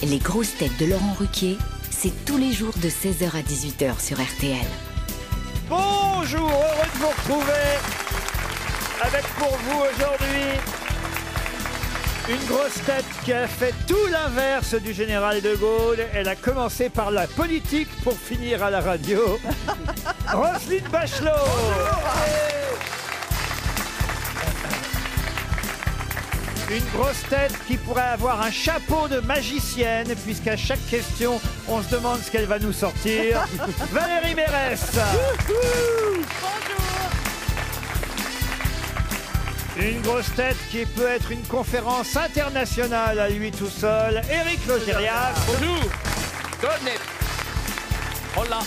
Les grosses têtes de Laurent Ruquier, c'est tous les jours de 16h à 18h sur RTL. Bonjour, heureux de vous retrouver avec pour vous aujourd'hui une grosse tête qui a fait tout l'inverse du général de Gaulle. Elle a commencé par la politique pour finir à la radio. Roselyne Bachelot. Une grosse tête qui pourrait avoir un chapeau de magicienne, puisqu'à chaque question, on se demande ce qu'elle va nous sortir. Valérie Mérès. Une grosse tête qui peut être une conférence internationale à lui tout seul. Éric Logérias. Bonjour. Connect. Hola.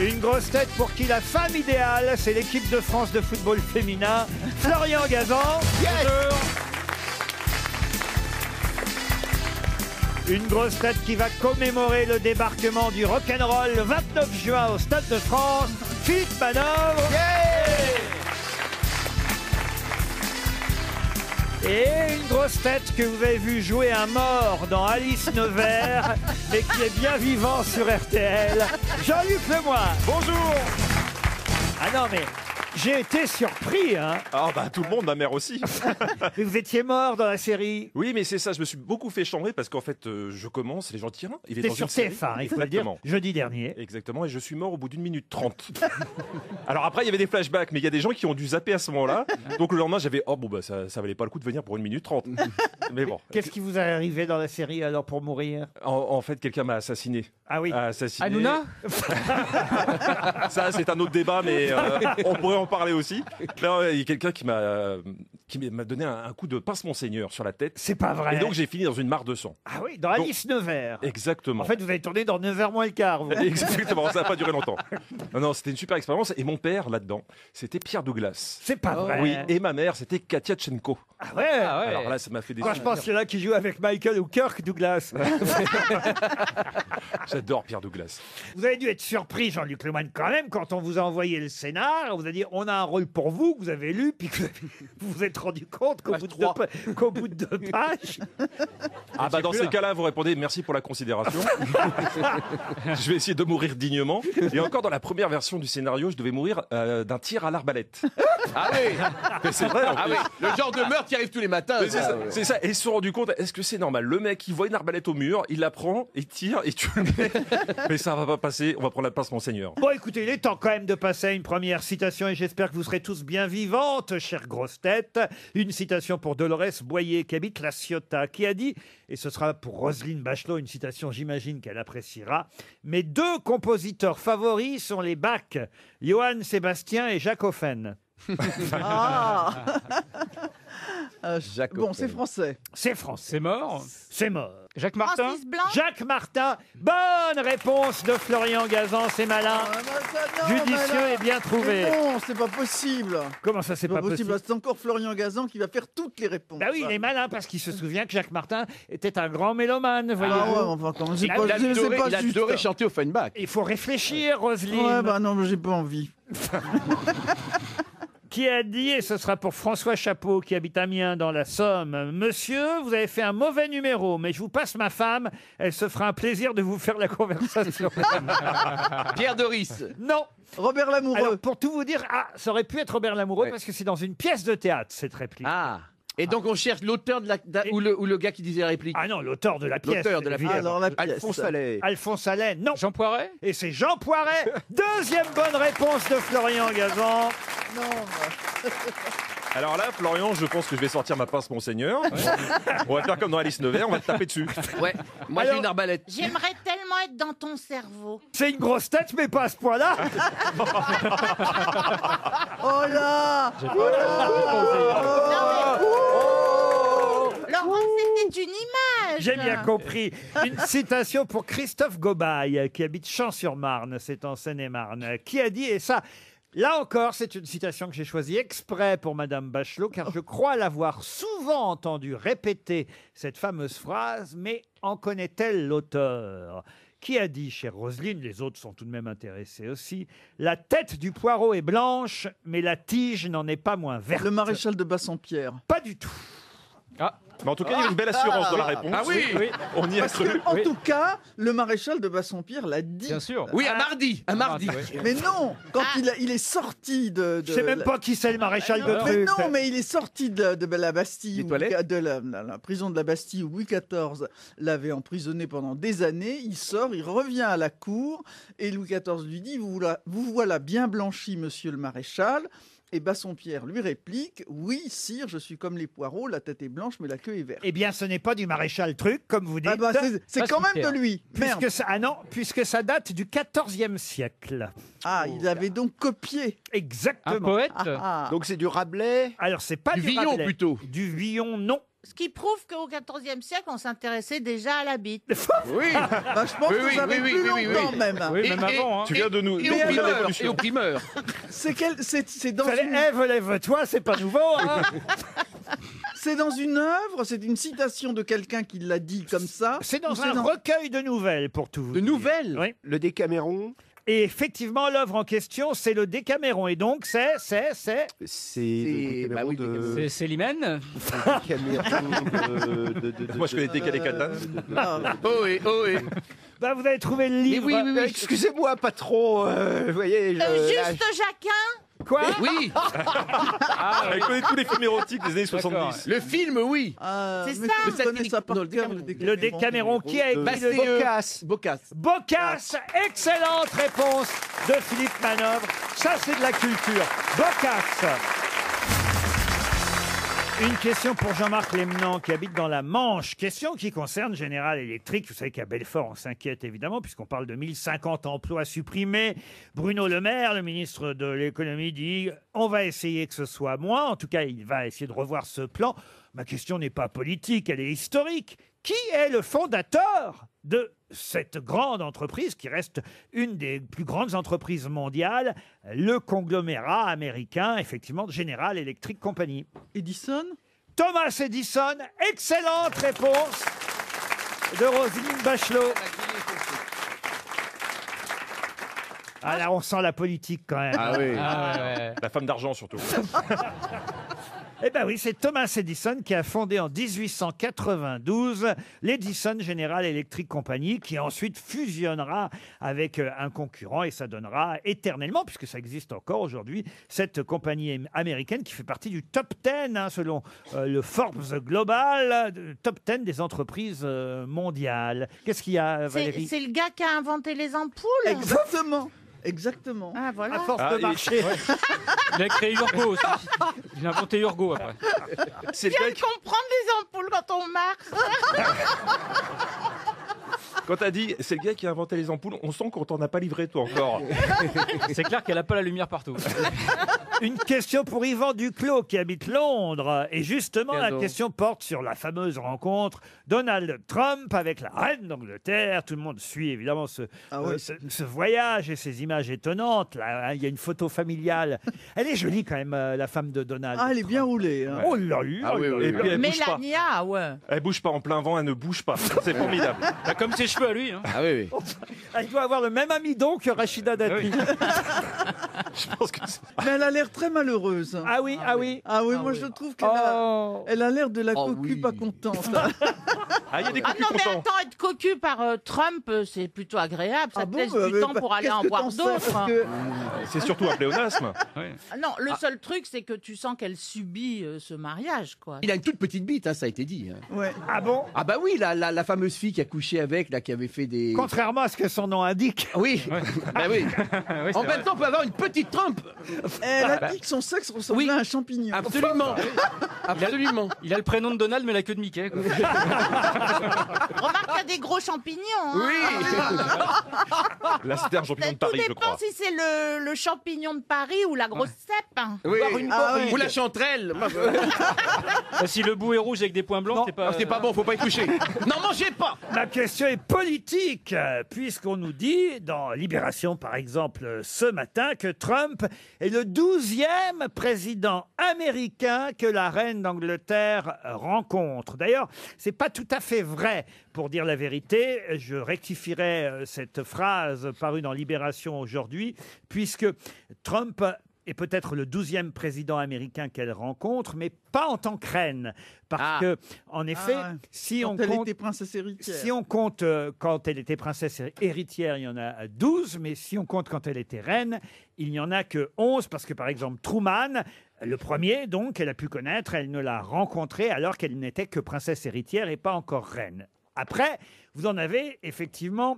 Une grosse tête pour qui la femme idéale, c'est l'équipe de France de football féminin. Florian Gazan. Bonjour. Une grosse tête qui va commémorer le débarquement du rock'n'roll le 29 juin au Stade de France. Philippe Manœuvre. Et une grosse tête que vous avez vu jouer un mort dans Alice Nevers, mais qui est bien vivant sur RTL, Jean-Luc Lemoyne. Bonjour. Ah non, mais j'ai été surpris, hein. Ah bah tout le monde, ma mère aussi. Mais vous étiez mort dans la série. Oui, mais c'est ça, je me suis beaucoup fait chambrer parce qu'en fait, je commence, les gens disent, tiens, il est C'était dans sur une série. TF1, il faut le dire, Exactement. jeudi dernier. Exactement, et je suis mort au bout d'1 minute 30. Alors après, il y avait des flashbacks, mais il y a des gens qui ont dû zapper à ce moment-là. Donc le lendemain, j'avais, oh bon, bah ça valait pas le coup de venir pour 1 minute 30. Mais bon. Qu'est-ce qui vous est arrivé dans la série alors pour mourir? En fait, quelqu'un m'a assassiné. Ah oui. A assassiné. Hanouna. Ça, c'est un autre débat, mais on pourrait en parler aussi. Là, il y a quelqu'un qui m'a donné un coup de pince-monseigneur sur la tête. C'est pas vrai. Et donc, j'ai fini dans une mare de sang. Ah oui, dans Alice Nevers. Exactement. En fait, vous avez tourné dans 9h moins le quart. Vous. Exactement, ça n'a pas duré longtemps. Non, c'était une super expérience. Et mon père, là-dedans, c'était Pierre Douglas. C'est pas vrai. Oui, et ma mère, c'était Katia Tchenko. Ah ouais. Alors là, ça m'a fait des Moi, je pense qu'il y en a qui jouent avec Michael ou Kirk Douglas. J'adore Pierre Douglas. Vous avez dû être surpris, Jean-Luc Lemoyne, quand même, quand on vous a envoyé le scénar. On vous a dit, on a un rôle pour vous, que vous avez lu, puis que vous vous êtes rendu compte qu'au bout de 2 pages... Ah bah dans ces cas-là, vous répondez merci pour la considération. Je vais essayer de mourir dignement. Et encore dans la première version du scénario, je devais mourir d'un tir à l'arbalète. Ah oui. Mais c'est vrai en Ah plus. oui. Le genre de meurtre qui arrive tous les matins. Mais c'est ça, c'est ça. Et ils se sont rendus compte, est-ce que c'est normal? Le mec, il voit une arbalète au mur, il la prend, il tire, et tue le mec. Mais ça va pas passer, on va prendre la place, monseigneur. Bon, écoutez, il est temps quand même de passer à une première citation, et j'espère que vous serez tous bien vivantes, chères grosses têtes. Une citation pour Dolores Boyer, qui habite La Ciotat, qui a dit, et ce sera pour Roselyne Bachelot, une citation, j'imagine qu'elle appréciera, mes 2 compositeurs favoris sont les Bach, Johann Sébastien et Jacques Offen. Ah Jacques Bon, Offen. c'est français. C'est français. C'est mort. C'est mort. Jacques Martin. Francis Blanc. Jacques Martin, bonne réponse de Florian Gazan, c'est malin. Judicieux et bien trouvé. Non, c'est pas possible. Comment ça, c'est pas possible? C'est encore Florian Gazan qui va faire toutes les réponses. Bah oui, il est malin parce qu'il se souvient que Jacques Martin était un grand mélomane, voyez-vous. Ah ouais, enfin, quand même, c'est Il pas, c'est pas il a juste. adoré chanter au Funback. Il faut réfléchir, Roselyne. Ouais, bah non, mais j'ai pas envie. Qui a dit, et ce sera pour François Chapeau, qui habite Amiens dans la Somme, monsieur, vous avez fait un mauvais numéro, mais je vous passe ma femme, elle se fera un plaisir de vous faire la conversation. Pierre Doris. Non. Robert Lamoureux. Alors, pour tout vous dire, ça aurait pu être Robert Lamoureux, Ouais. parce que c'est dans une pièce de théâtre, cette réplique. Ah. Et donc on cherche l'auteur de ou le gars qui disait la réplique. Ah non, l'auteur de la pièce. L'auteur de la pièce. évidemment. Alors la pièce. Alphonse Allais. Alphonse Allais, non. Jean Poiret. Et c'est Jean Poiret. Deuxième bonne réponse de Florian Gazan. Non, Alors là, Florian, je pense que je vais sortir ma pince, monseigneur. On va faire comme dans Alice Nevers, on va te taper dessus. Ouais. Moi j'ai une arbalète. J'aimerais tellement être dans ton cerveau. C'est une grosse tête, mais pas à ce point-là. oh là. Laurent, c'était une image. J'ai bien compris. Une citation pour Christophe Gobaille, qui habite Champs-sur-Marne, c'est en Seine-et-Marne, qui a dit, et ça, là encore, c'est une citation que j'ai choisie exprès pour Madame Bachelot, car je crois l'avoir souvent entendu répéter cette fameuse phrase, mais en connaît-elle l'auteur? Qui a dit, chère Roselyne, les autres sont tout de même intéressés aussi, la tête du poireau est blanche, mais la tige n'en est pas moins verte. Le maréchal de Bassompierre. Pas du tout. Mais en tout cas, il y a une belle assurance dans la réponse. Ah oui, oui. On y a Parce cru. que, en tout cas, le maréchal de Bassompierre l'a dit. Bien sûr. Oui, un mardi. Un mardi. Mais non, quand il est sorti de... Je sais même pas qui c'est le maréchal de Mais truc. non, mais il est sorti de la Bastille, Les toilettes de la prison de la Bastille où Louis XIV l'avait emprisonné pendant des années. Il sort, il revient à la cour et Louis XIV lui dit vous voilà bien blanchi, monsieur le maréchal. Et Bassompierre lui réplique oui, sire, je suis comme les poireaux, la tête est blanche mais la queue est verte. Eh bien, ce n'est pas du maréchal truc, comme vous dites. Ah bah, c'est quand même de lui. Merde. Puisque ça date du XIVe siècle. Ah, il avait donc copié. Exactement. Un poète. Donc c'est du Rabelais. Alors, c'est pas Du du Villon, Rabelais. plutôt. Du Villon, non. Ce qui prouve qu'au XIVe siècle, on s'intéressait déjà à la bite. Oui. Bah, je pense Oui, que oui, ça va oui, oui, plus oui, oui, longtemps oui. même. Oui, même avant. Hein. Tu viens de nous Et nous au dire primeur. l'évolution. Et au primeur. C'est dans Fallait, une... lève-toi, c'est pas nouveau. Hein. C'est dans une œuvre, c'est une citation de quelqu'un qui l'a dit comme ça. C'est dans Ou un recueil de nouvelles, pour tout vous De dire. nouvelles. Oui. Le Décaméron. Et effectivement, l'œuvre en question, c'est le Décaméron. Et donc, c'est... C'est le bah oui, Décaméron C'est Célimène. Moi, je connais Décalé Catan. Oh oui, oh oui. Bah, vous avez trouvé le livre. oui, oui, oui. Excusez-moi, patron. Vous voyez, Juste Jacquin. Quoi Oui, Elle connaît tous les films érotiques des années 70. le film, oui. C'est mais ça. je Le connais satirique. ça par Non, le cœur, Le Décaméron. Qui a écrit le... Boccace. Boccace. Boccace. Excellente réponse de Philippe Manœuvre. Ça, c'est de la culture. Boccace. Une question pour Jean-Marc Lemnan qui habite dans la Manche. Question qui concerne General Electric. Vous savez qu'à Belfort, on s'inquiète évidemment puisqu'on parle de 1050 emplois supprimés. Bruno Le Maire, le ministre de l'économie, dit on va essayer que ce soit moins. En tout cas, il va essayer de revoir ce plan. Ma question n'est pas politique, elle est historique. Qui est le fondateur de cette grande entreprise qui reste une des plus grandes entreprises mondiales, le conglomérat américain, effectivement, de General Electric Company? Edison. Thomas Edison, excellente réponse de Roselyne Bachelot. Ah là, on sent la politique quand même. Ah oui. Ah ouais. La femme d'argent, surtout. Eh bien oui, c'est Thomas Edison qui a fondé en 1892 l'Edison General Electric Company, qui ensuite fusionnera avec un concurrent et ça donnera éternellement, puisque ça existe encore aujourd'hui, cette compagnie américaine qui fait partie du top 10, hein, selon le Forbes Global, top 10 des entreprises mondiales. Qu'est-ce qu'il y a, Valérie? C'est le gars qui a inventé les ampoules. Exactement. Exactement. Ah, voilà. À force Ah, de marcher. Il a créé Urgo aussi. Il a inventé Urgo après. C'est le Bien gars de qui- comprendre les ampoules quand on marche. Quand t'as dit c'est le gars qui a inventé les ampoules, on sent qu'on t'en a pas livré toi encore. C'est clair qu'elle a pas la lumière partout. Une question pour Yvan Duclos qui habite Londres. Et justement, la donc. question porte sur la fameuse rencontre Donald Trump avec la reine d'Angleterre. Tout le monde suit évidemment ce voyage et ces images étonnantes. Là, hein, il y a une photo familiale. Elle est jolie quand même, la femme de Donald. Ah, elle est bien roulée. Hein. Oh là là. Ah oui, oui, Et puis elle bouge pas. Mélania, ouais. Elle bouge pas en plein vent, elle ne bouge pas. C'est formidable. Bah, comme ses cheveux à lui. Hein. Ah oui, oui. Elle doit avoir le même amidon que Rachida Dati. Je pense que c'est- Mais elle a l'air très malheureuse. Ah oui, ah oui. Ah oui, moi je trouve qu'elle a... Oh. Elle a l'air de la Oh cocu oui. pas contente. Ah, il y a des Ah cocus non, mais contents. attends, être cocu par Trump, c'est plutôt agréable. Ça Ah te bon, laisse bah, du mais temps bah, pour aller qu'est-ce en que boire t'en sais, d'autres. parce que- C'est surtout un pléonasme. Non, le seul truc, c'est que tu sens qu'elle subit ce mariage, quoi. Il a une toute petite bite, hein, ça a été dit. Hein. Ouais. Ah bon? Ah bah oui, la fameuse fille qui a couché avec, là, qui avait fait des... Contrairement à ce que son nom indique. Oui, bah oui. Oui, c'est En vrai. même temps, on peut avoir une petite Trump. Elle a dit que son sexe ressemblait Oui. à un champignon. Absolument. Absolument. Il a le prénom de Donald mais la queue de Mickey. Quoi. Remarque, il y a des gros champignons. hein. Oui. Là, c'était un champignon de Tout Paris, je dépend crois. si c'est le champignon de Paris ou la grosse cèpe. hein. Oui. Ah ouais. Ou la chanterelle. Bah, si le bout est rouge avec des points blancs, Non. c'est pas. C'est pas bon, faut pas y toucher. Non, mangez pas. Ma question est politique, puisqu'on nous dit, dans Libération par exemple, ce matin, que Trump est le 12e président américain que la reine d'Angleterre rencontre. D'ailleurs, c'est pas tout à fait vrai. Pour dire la vérité, je rectifierai cette phrase parue dans Libération aujourd'hui, puisque Trump est peut-être le 12e président américain qu'elle rencontre, mais pas en tant que reine. Parce que, en effet, si Quand on elle compte... était princesse héritière. Si on compte quand elle était princesse héritière, il y en a 12, mais si on compte quand elle était reine, il n'y en a que 11, parce que par exemple Truman, le premier donc, elle a pu connaître, elle ne l'a rencontré alors qu'elle n'était que princesse héritière et pas encore reine. Après, vous en avez effectivement...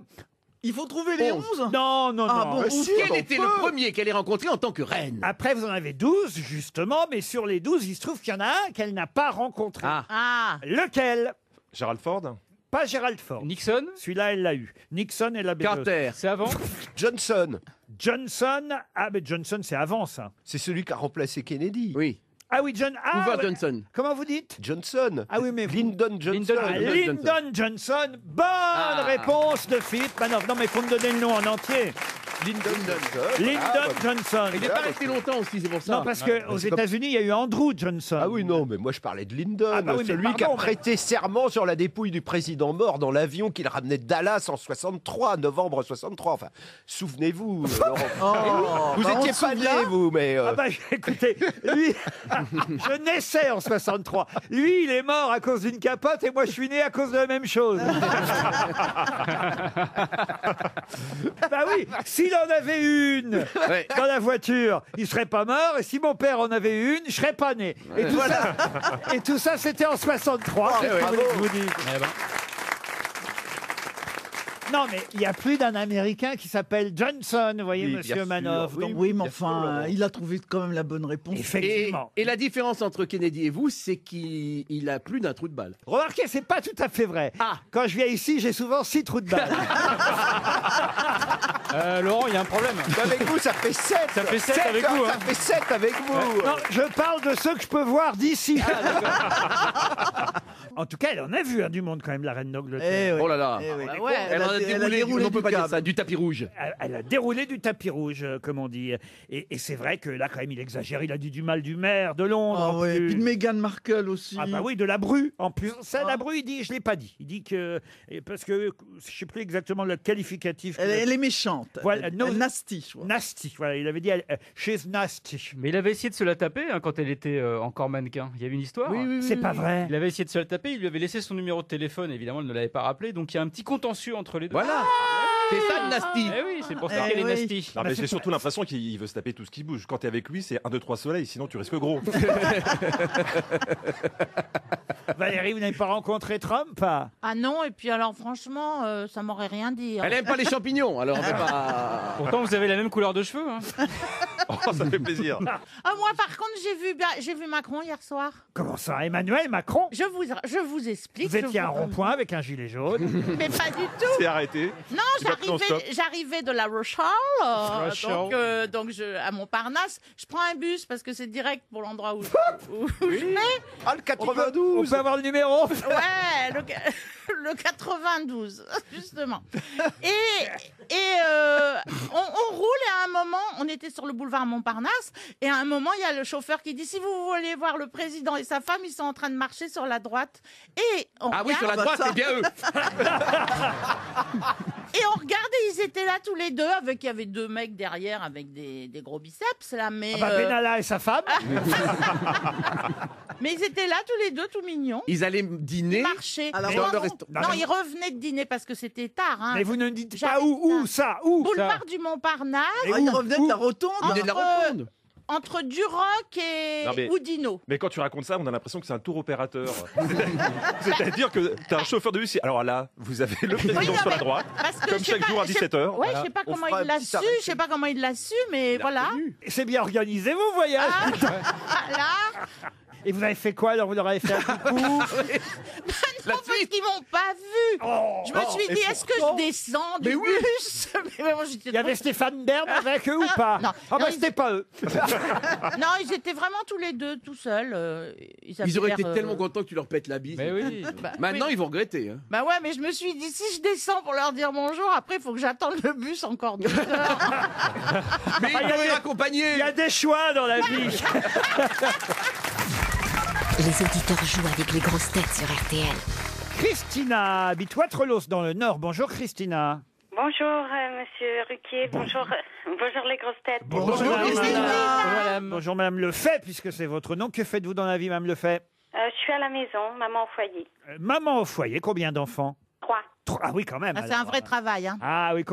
Il faut trouver les 11. Non, non, Ah non. bon, Quel était le premier qu'elle ait rencontré en tant que reine? Après, vous en avez 12, justement, mais sur les 12, il se trouve qu'il y en a un qu'elle n'a pas rencontré. Ah, Lequel? Gérald Ford. Pas Gérald Ford. Nixon. Celui-là, elle l'a eu. Nixon, elle l'a bien eu. Carter. C'est avant. Johnson. Johnson, ah mais Johnson c'est avant ça. C'est celui qui a remplacé Kennedy. Oui. Ah oui, Hoover ouais. Johnson. Comment vous dites? Johnson. Ah oui, mais Lyndon Johnson. Ah, Lyndon Johnson. Bonne réponse de Philippe Manoff. Non mais faut me donner le nom en entier. Lyndon Johnson. Lyndon Johnson. Il n'est pas resté longtemps aussi, c'est pour ça. Non, parce qu'aux États-Unis, il y a eu Andrew Johnson. Ah oui, non, mais moi je parlais de Lyndon, Ah bah oui, mais celui qui a pardon, prêté serment sur la dépouille du président mort dans l'avion qu'il ramenait de Dallas en 63, novembre 63. Enfin, souvenez-vous, Laurent. Vous bah, on étiez se pas souvient. né, vous, mais... Ah bah écoutez, lui, je naissais en 63. Lui, il est mort à cause d'une capote et moi, je suis né à cause de la même chose. Bah oui, s'il en avait une dans la voiture, il serait pas mort. Et si mon père en avait une, je serais pas né. Et tout ça, c'était en 63. Qu'est-ce que vous voulez que je vous dise ? Non, mais il y a plus d'un Américain qui s'appelle Johnson, vous voyez, Oui, monsieur bien sûr. Manoff. Oui, Donc, Oui, mais Bien sûr, enfin, Laurent. il a trouvé quand même la bonne réponse. effectivement. Et la différence entre Kennedy et vous, c'est qu'il a plus d'un trou de balle. Remarquez, c'est pas tout à fait vrai. Ah. Quand je viens ici, j'ai souvent 6 trous de balle. Laurent, il y a un problème. Avec vous, ça fait 7. Ça fait 7 avec vous, Ça hein. fait 7 avec vous. Non, je parle de ceux que je peux voir d'ici. En tout cas, elle en a vu du monde quand même, la reine d'Angleterre. Eh oui. Oh là là. Eh oui. bah ouais. Elle en a déroulé, on peut pas dire ça, du tapis rouge. Elle a déroulé du tapis rouge, comme on dit. Et c'est vrai que là, quand même, il exagère. Il a dit du mal du maire de Londres. Ah en ouais, plus. puis de Meghan Markle aussi. Ah bah oui, de la bru en plus. Ça, la bru, il dit, je l'ai pas dit. Il dit que parce que je sais plus exactement le qualificatif. Elle est méchante. Voilà, no- Nasty, je crois. Nasty. Voilà, il avait dit she's nasty. Mais il avait essayé de se la taper quand elle était encore mannequin. Il y avait une histoire. C'est pas vrai. Il avait essayé de se la taper, il lui avait laissé son numéro de téléphone, évidemment, elle ne l'avait pas rappelé, donc il y a un petit contentieux entre les deux. Voilà. C'est ça, le nasty. Eh oui, c'est pour ça Eh qu'elle est oui. nasty. Non, mais j'ai surtout l'impression qu'il veut se taper tout ce qui bouge. Quand t'es avec lui, c'est 1, 2, 3 soleil, sinon tu risques gros. Valérie, vous n'avez pas rencontré Trump? Ah non, et puis alors franchement, ça m'aurait rien dit. hein. Elle aime pas les champignons, alors on peut pas. Pourtant, vous avez la même couleur de cheveux. Hein. Oh, ça fait plaisir. Ah, moi par contre, j'ai vu Macron hier soir. Comment ça, Emmanuel Macron? Je vous explique. Vous étiez à un rond-point avec un gilet jaune. Mais pas du tout. C'est arrêté. Non, C'est pas pris en stop. j'arrivais de La Rochelle, Rochelle. donc à Montparnasse. Je prends un bus parce que c'est direct pour l'endroit où je vais. Ah, le On 92. peut avoir le numéro? Ouais, le 92, justement. Et on roule et à un moment, on était sur le boulevard Montparnasse et à un moment, il y a le chauffeur qui dit si vous voulez voir le président et sa femme, ils sont en train de marcher sur la droite. Et on Ah oui, sur la regarde, droite, c'est bien eux. et on regardait, ils étaient là tous les deux, il y avait deux mecs derrière avec des gros biceps là, mais Ah bah, Benalla et sa femme. mais ils étaient là tous les deux, tout mignons. Ils allaient dîner. Marcher. Alors, Mais dans non, le non, restaurant. non, ils revenaient de dîner parce que c'était tard. Hein. Mais vous ne dites pas J'habite où ça? Où? Boulevard du Montparnasse, Et Ah, il où revenait de la rotonde. Ils venaient de la rotonde. entre Duroc et Non, mais- Oudinot. Mais quand tu racontes ça, on a l'impression que c'est un tour opérateur. C'est-à-dire que t'as un chauffeur de bus. Alors là, vous avez le président Oui, non, sur la mais- droite, Parce que comme je sais chaque pas- jour à je sais- 17h. Ouais, je sais pas On comment fera il l'a un petit su, arrêt. je sais pas comment il l'a su, mais voilà. C'est bien organisé, vos voyages. Voilà. Et vous avez fait quoi alors? Vous leur avez fait un coucou? Non, parce qu'ils m'ont pas vu. Je me suis dit, est-ce que je descends du bus? Mais bon, j'étais Il y avait trop- Stéphane Bern avec eux ou pas? Non. Ah bah Non, c'était pas eux. Non, ils étaient vraiment tous les deux, tout seuls. Ils avaient auraient l'air, été tellement contents que tu leur pètes la bise. Mais oui. bah, Maintenant, oui. ils vont regretter. Hein. Bah ouais, mais je me suis dit, si je descends pour leur dire bonjour, après, il faut que j'attende le bus encore 2 heures. Mais ils il y vont avait- les accompagner. Il y a des choix dans la vie. Les auditeurs jouent avec les grosses têtes sur RTL. Christina habite Wattrelos dans le Nord. Bonjour Christina. Bonjour, monsieur Ruquier. Bonjour, bonjour les grosses têtes. Bonjour, madame. Bonjour, madame Lefay, puisque c'est votre nom. Que faites-vous dans la vie, madame Lefay? Je suis à la maison, maman au foyer. Maman au foyer, combien d'enfants? 3. Ah oui, quand même. Ah, c'est un vrai travail. Hein. Ah oui,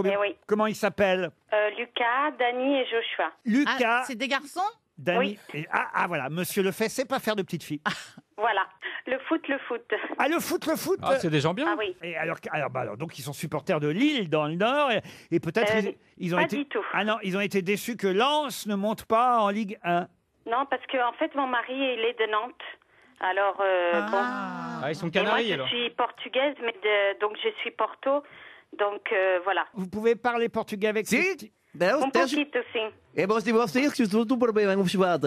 comment ils s'appellent? Lucas, Dany et Joshua. Lucas. Ah, c'est des garçons? Dany. Oui. Voilà, monsieur Lefay, c'est pas faire de petites filles. Voilà, le foot. Ah, le foot. Ah, c'est des gens bien. Ah oui. Et alors, donc ils sont supporters de Lille dans le Nord et peut-être ils ont pas été. du tout. Ah non, ils ont été déçus que Lens ne monte pas en Ligue 1. Non, parce que en fait, mon mari, il est de Nantes. Alors, bon. Ah, ils sont Et moi, canaries je alors. suis portugaise, mais donc je suis Porto. Donc, voilà. Vous pouvez parler portugais avec Si. Um pouquinho, sim. É bom se vocês que estou tudo bem, vamos chuvar.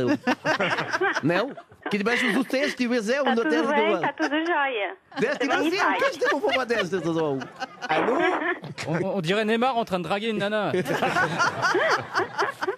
Não? Que debaixo dos textos, que vezes é Tá onde eu tudo bem, tenho tá tudo jóia. Deste Magnifique. qu'est-ce que vous pouvez dire cette saison? Allô? On dirait Neymar en train de draguer une nana.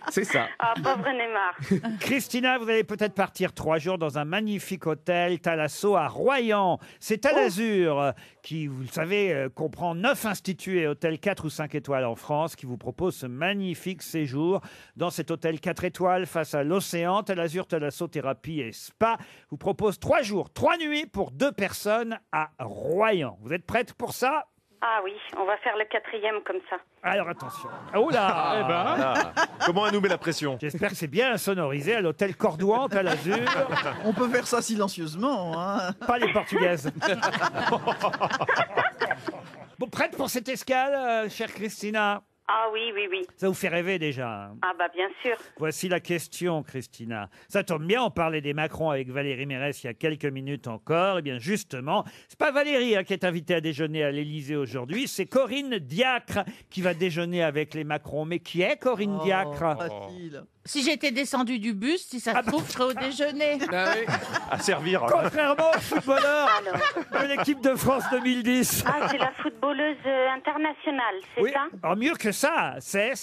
C'est ça. Ah, pauvre Neymar. Christina, vous allez peut-être partir 3 jours dans un magnifique hôtel Thalasso à Royan. C'est Talazur qui, vous le savez, comprend 9 instituts et hôtels 4 ou 5 étoiles en France qui vous propose ce magnifique séjour dans cet hôtel 4 étoiles face à l'océan. Talazur, Thalasso, thérapie et spa vous propose 3 jours, 3 nuits pour 2 personnes à Royan. Vous êtes prête pour ça? Ah oui, on va faire le 4e comme ça. Alors attention. Oh là! Eh ben, comment elle nous met la pression? J'espère que c'est bien sonorisé à l'hôtel Cordouan, Talazur. On peut faire ça silencieusement. Hein. Pas les portugaises. Bon, prête pour cette escale, chère Christina? Ah oui. Ça vous fait rêver déjà. Hein. Ah bah bien sûr. Voici la question, Christina. Ça tombe bien, on parlait des Macron avec Valérie Mérès il y a quelques minutes encore. Eh bien, justement, c'est pas Valérie qui est invitée à déjeuner à l'Élysée aujourd'hui, c'est Corinne Diacre qui va déjeuner avec les Macron. Mais qui est Corinne Diacre? Facile. Si j'étais descendu du bus, si ça se trouve, je serais au déjeuner. À servir. Contrairement au footballeur de l'équipe de France 2010. Ah, c'est la footballeuse internationale, c'est Oui, ça? alors mieux que ça, c'est.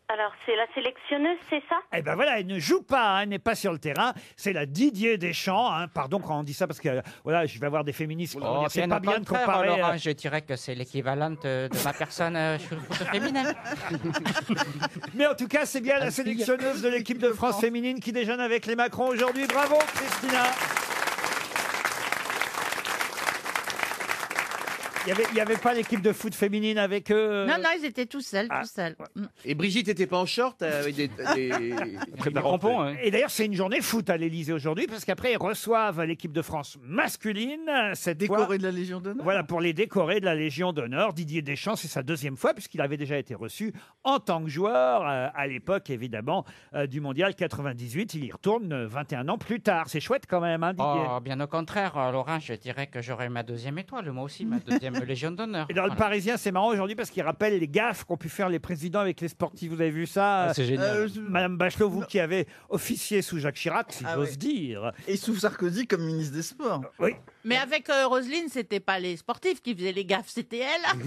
Alors, c'est la sélectionneuse, c'est ça? Eh ben voilà, elle ne joue pas, elle n'est pas sur le terrain. C'est la Didier Deschamps. Hein. Pardon quand on dit ça parce que voilà, je vais avoir des féministes qui vont dire c'est pas bien de comparer. Laurent, je dirais que c'est l'équivalent de ma personne sur le foot féminin. Mais en tout cas, c'est bien la sélectionneuse de l'équipe de France féminine qui déjeune avec les Macron aujourd'hui. Bravo, Christina. Il n'y avait pas l'équipe de foot féminine avec eux Non, ils étaient tous seuls, Et Brigitte n'était pas en short avec des crampons, hein. Et d'ailleurs, c'est une journée foot à l'Élysée aujourd'hui, parce qu'après, ils reçoivent l'équipe de France masculine. Cette Décorée fois, de la Légion d'honneur. voilà, pour les décorer de la Légion d'honneur. Didier Deschamps, c'est sa 2e fois, puisqu'il avait déjà été reçu en tant que joueur, à l'époque, évidemment, du Mondial 98. Il y retourne 21 ans plus tard. C'est chouette quand même, hein, Didier? Oh, bien au contraire, Laurent, je dirais que j'aurai ma 2e étoile, moi aussi, ma 2e Légion d'honneur. Et dans le Parisien, c'est marrant aujourd'hui parce qu'il rappelle les gaffes qu'ont pu faire les présidents avec les sportifs. Vous avez vu ça? C'est génial. Madame Bachelot, vous qui avez officié sous Jacques Chirac, si j'ose ouais. dire. Et sous Sarkozy comme ministre des Sports. Oui. Mais avec Roselyne, c'était pas les sportifs qui faisaient les gaffes, c'était elle.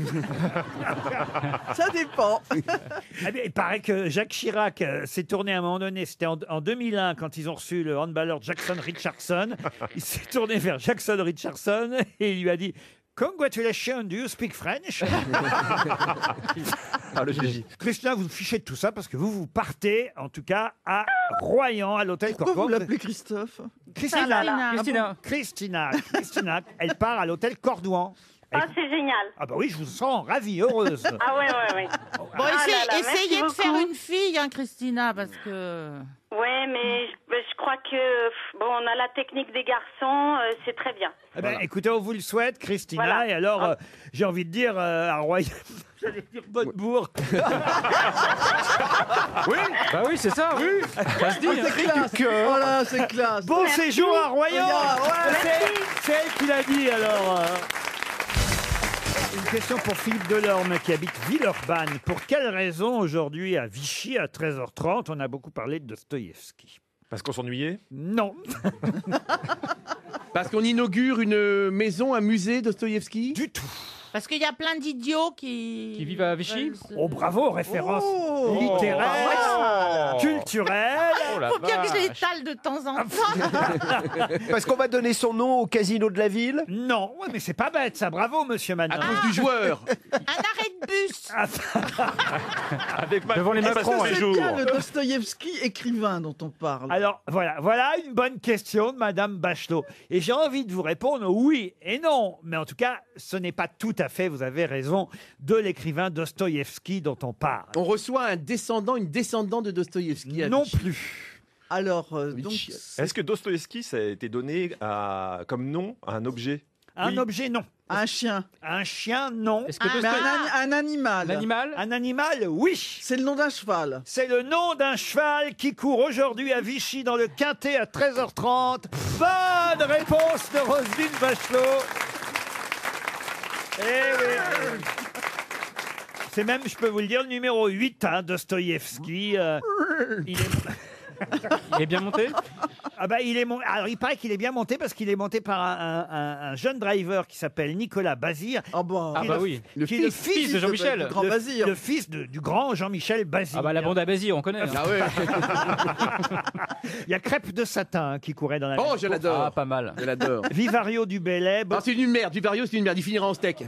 Ça dépend. Ah bien, il paraît que Jacques Chirac s'est tourné à un moment donné, c'était en 2001 quand ils ont reçu le handballeur Jackson Richardson. Il s'est tourné vers Jackson Richardson et il lui a dit: Congratulations, do you speak French? Le Gigi. Christina, vous fichez de tout ça parce que vous partez, en tout cas, à Royan, à l'hôtel Pourquoi Cordouan. vous l'appelez Christophe? Christina, elle part à l'hôtel Cordouan. Ah, c'est génial. Ah bah oui, je vous sens ravie, heureuse. Ah ouais. Bon, Ah là là, essayez merci de faire beaucoup. une fille, hein, Christina, parce que... Ouais, mais je crois que bon, on a la technique des garçons, c'est très bien. Eh ben, écoutez, on vous le souhaite, Christina. Voilà. Et alors, j'ai envie de dire à Royan, j'allais dire bonne bourre. Oui, bah oui, c'est ça. Oui, ça se dit. C'est classe. Voilà, c'est classe. Bon Merci. séjour à Royan. Merci. C'est elle qui l'a dit, alors. Une question pour Philippe Delorme qui habite Villeurbanne. Pour quelle raison aujourd'hui à Vichy à 13h30 on a beaucoup parlé de Dostoïevski? Parce qu'on s'ennuyait? Non. Parce qu'on inaugure une maison, un musée Dostoïevski? Du tout. Parce qu'il y a plein d'idiots qui vivent à Vichy. Oh, bravo, référence littéraire, Oh. culturelle. Oh la Faut bien que je vache. l'étale de temps en temps. Parce qu'on va donner son nom au casino de la ville. Non, ouais, mais c'est pas bête, ça. Bravo, monsieur Manon. À cause du joueur. Un arrêt de bus. Avec ma Devant les Est-ce Macron, que ouais. c'est bien le Dostoïevski écrivain dont on parle? Alors, voilà une bonne question de Madame Bachelot. Et j'ai envie de vous répondre oui et non. Mais en tout cas, ce n'est pas tout à fait, vous avez raison, de l'écrivain Dostoïevski dont on parle. On reçoit une descendante de Dostoïevski. à Non Vichy. plus. Alors, donc, Est-ce que Dostoïevski, ça a été donné comme nom à un objet? Un Oui. objet, non. un chien. Un chien, non. Est-ce que Mais un animal. L'animal Un animal, oui. C'est le nom d'un cheval. C'est le nom d'un cheval qui court aujourd'hui à Vichy dans le Quintet à 13h30. Bonne réponse de Roselyne Bachelot. Eh oui. C'est même, je peux vous le dire, le numéro 8, hein, Dostoïevski. Il est... Il est bien monté. Ah bah, alors il paraît qu'il est bien monté parce qu'il est monté par un jeune driver qui s'appelle Nicolas Bazir. Ah bah, Ah bah oui. Le Le fils de Jean-Michel. du grand Bazir. Le fils du grand Jean-Michel Bazir. Ah bah la bande à Basile, on connaît. hein. Ah ouais. Il y a Crêpe de Satin hein, qui courait dans la Oh, même je course. l'adore. Ah, pas mal. Je l'adore. Vivario du Bellay. Ah, c'est une merde. Vivario, c'est une merde. Il finira en steak.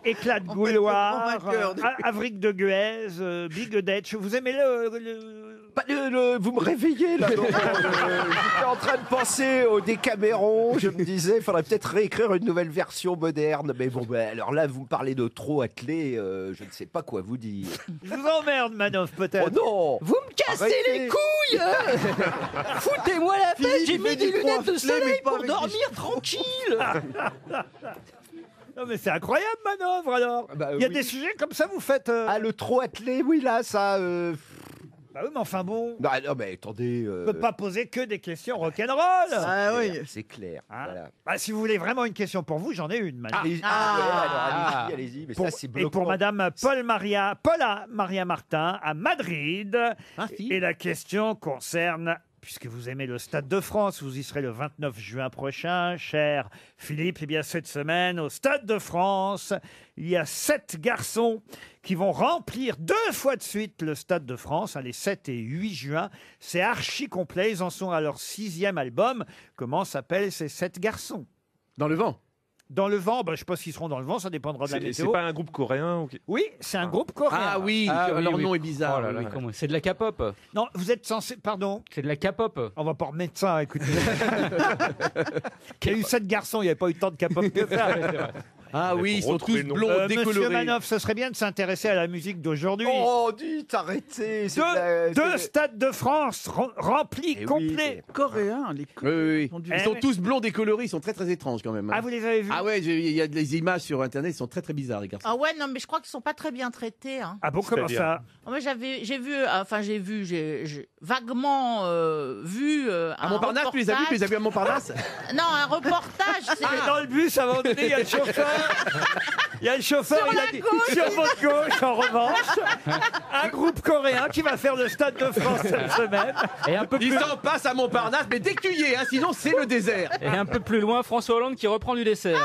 Éclat de En Gouloir, vainqueur de- Avric de Guez, Big Detch. Vous aimez Vous me réveillez là. Donc, j'étais en train de penser au Décaméron. Je me disais, il faudrait peut-être réécrire une nouvelle version moderne. Mais bon, alors là, vous me parlez de trop attelé. Je ne sais pas quoi vous dire. Je vous emmerde, Manoff, peut-être. Oh non. Vous me cassez Arrêtez. les couilles Foutez-moi la paix, j'ai Philippe, mis des il est lunettes de coiffé, mais soleil pas pour avec dormir tranquille. Non, mais c'est incroyable, Manœuvre, alors. Bah, Il y a oui. des sujets comme ça, vous faites. Ah, le trop attelé, oui, là, ça. Bah oui, mais enfin bon. Non, non, mais attendez. On ne peut pas poser que des questions rock'n'roll. Ah oui. C'est clair. Hein Voilà. Bah, si vous voulez vraiment une question pour vous, j'en ai une, madame. Allez-y, alors, allez-y. Mais ça, c'est Et pour bloquant. madame Paula Maria Martin à Madrid. Et la question concerne, puisque vous aimez le Stade de France, vous y serez le 29 juin prochain, cher Philippe. Eh bien, cette semaine, au Stade de France, il y a 7 garçons qui vont remplir 2 fois de suite le Stade de France, hein, les 7 et 8 juin. C'est archi complet. Ils en sont à leur 6e album. Comment s'appellent ces 7 garçons? Dans le vent. Dans le vent, bah, je ne sais pas s'ils seront dans le vent, ça dépendra de la C'est météo. pas un groupe coréen Oui, c'est un groupe coréen. Ah oui, leur nom est bizarre. Oh là là, oui. comment- C'est de la K-pop. Non, vous êtes censé... Pardon. C'est de la K-pop. On va pas remettre ça, écoutez. Il y a eu 7 garçons, il n'y avait pas eu tant de capotes que ça. Ah oui, ils sont tous Retrouver le nom. blonds, Monsieur décolorés. Manoff, ce serait bien de s'intéresser à la musique d'aujourd'hui. Oh, dites, arrêtez. c'est de la- Deux c'est- stades de France remplis, Eh oui, complets. Coréens, les Oui, oui, oui. Ils ont du- Ils sont tous blonds décolorés, ils sont très très étranges quand même. hein. Ah, vous les avez vus? Ah ouais, il y a des images sur internet, ils sont très très bizarres les garçons. Ah ouais, non, mais je crois qu'ils sont pas très bien traités. Hein. Ah bon, comment ça? Moi, j'ai vaguement vu. À Montparnasse, tu les as vus, tu les as vus à Montparnasse Non, un reportage. c'est- Ah, dans le bus, avant de donner, il y a le chauffeur. Il y a le chauffeur, Sur il a la dit, gauche. sur votre gauche, en revanche, un groupe coréen qui va faire le Stade de France cette semaine. Et un peu Ils plus, s'en passent à Montparnasse, mais dès que tu y es, hein, sinon c'est le désert. et un peu plus loin, François Hollande qui reprend du dessert.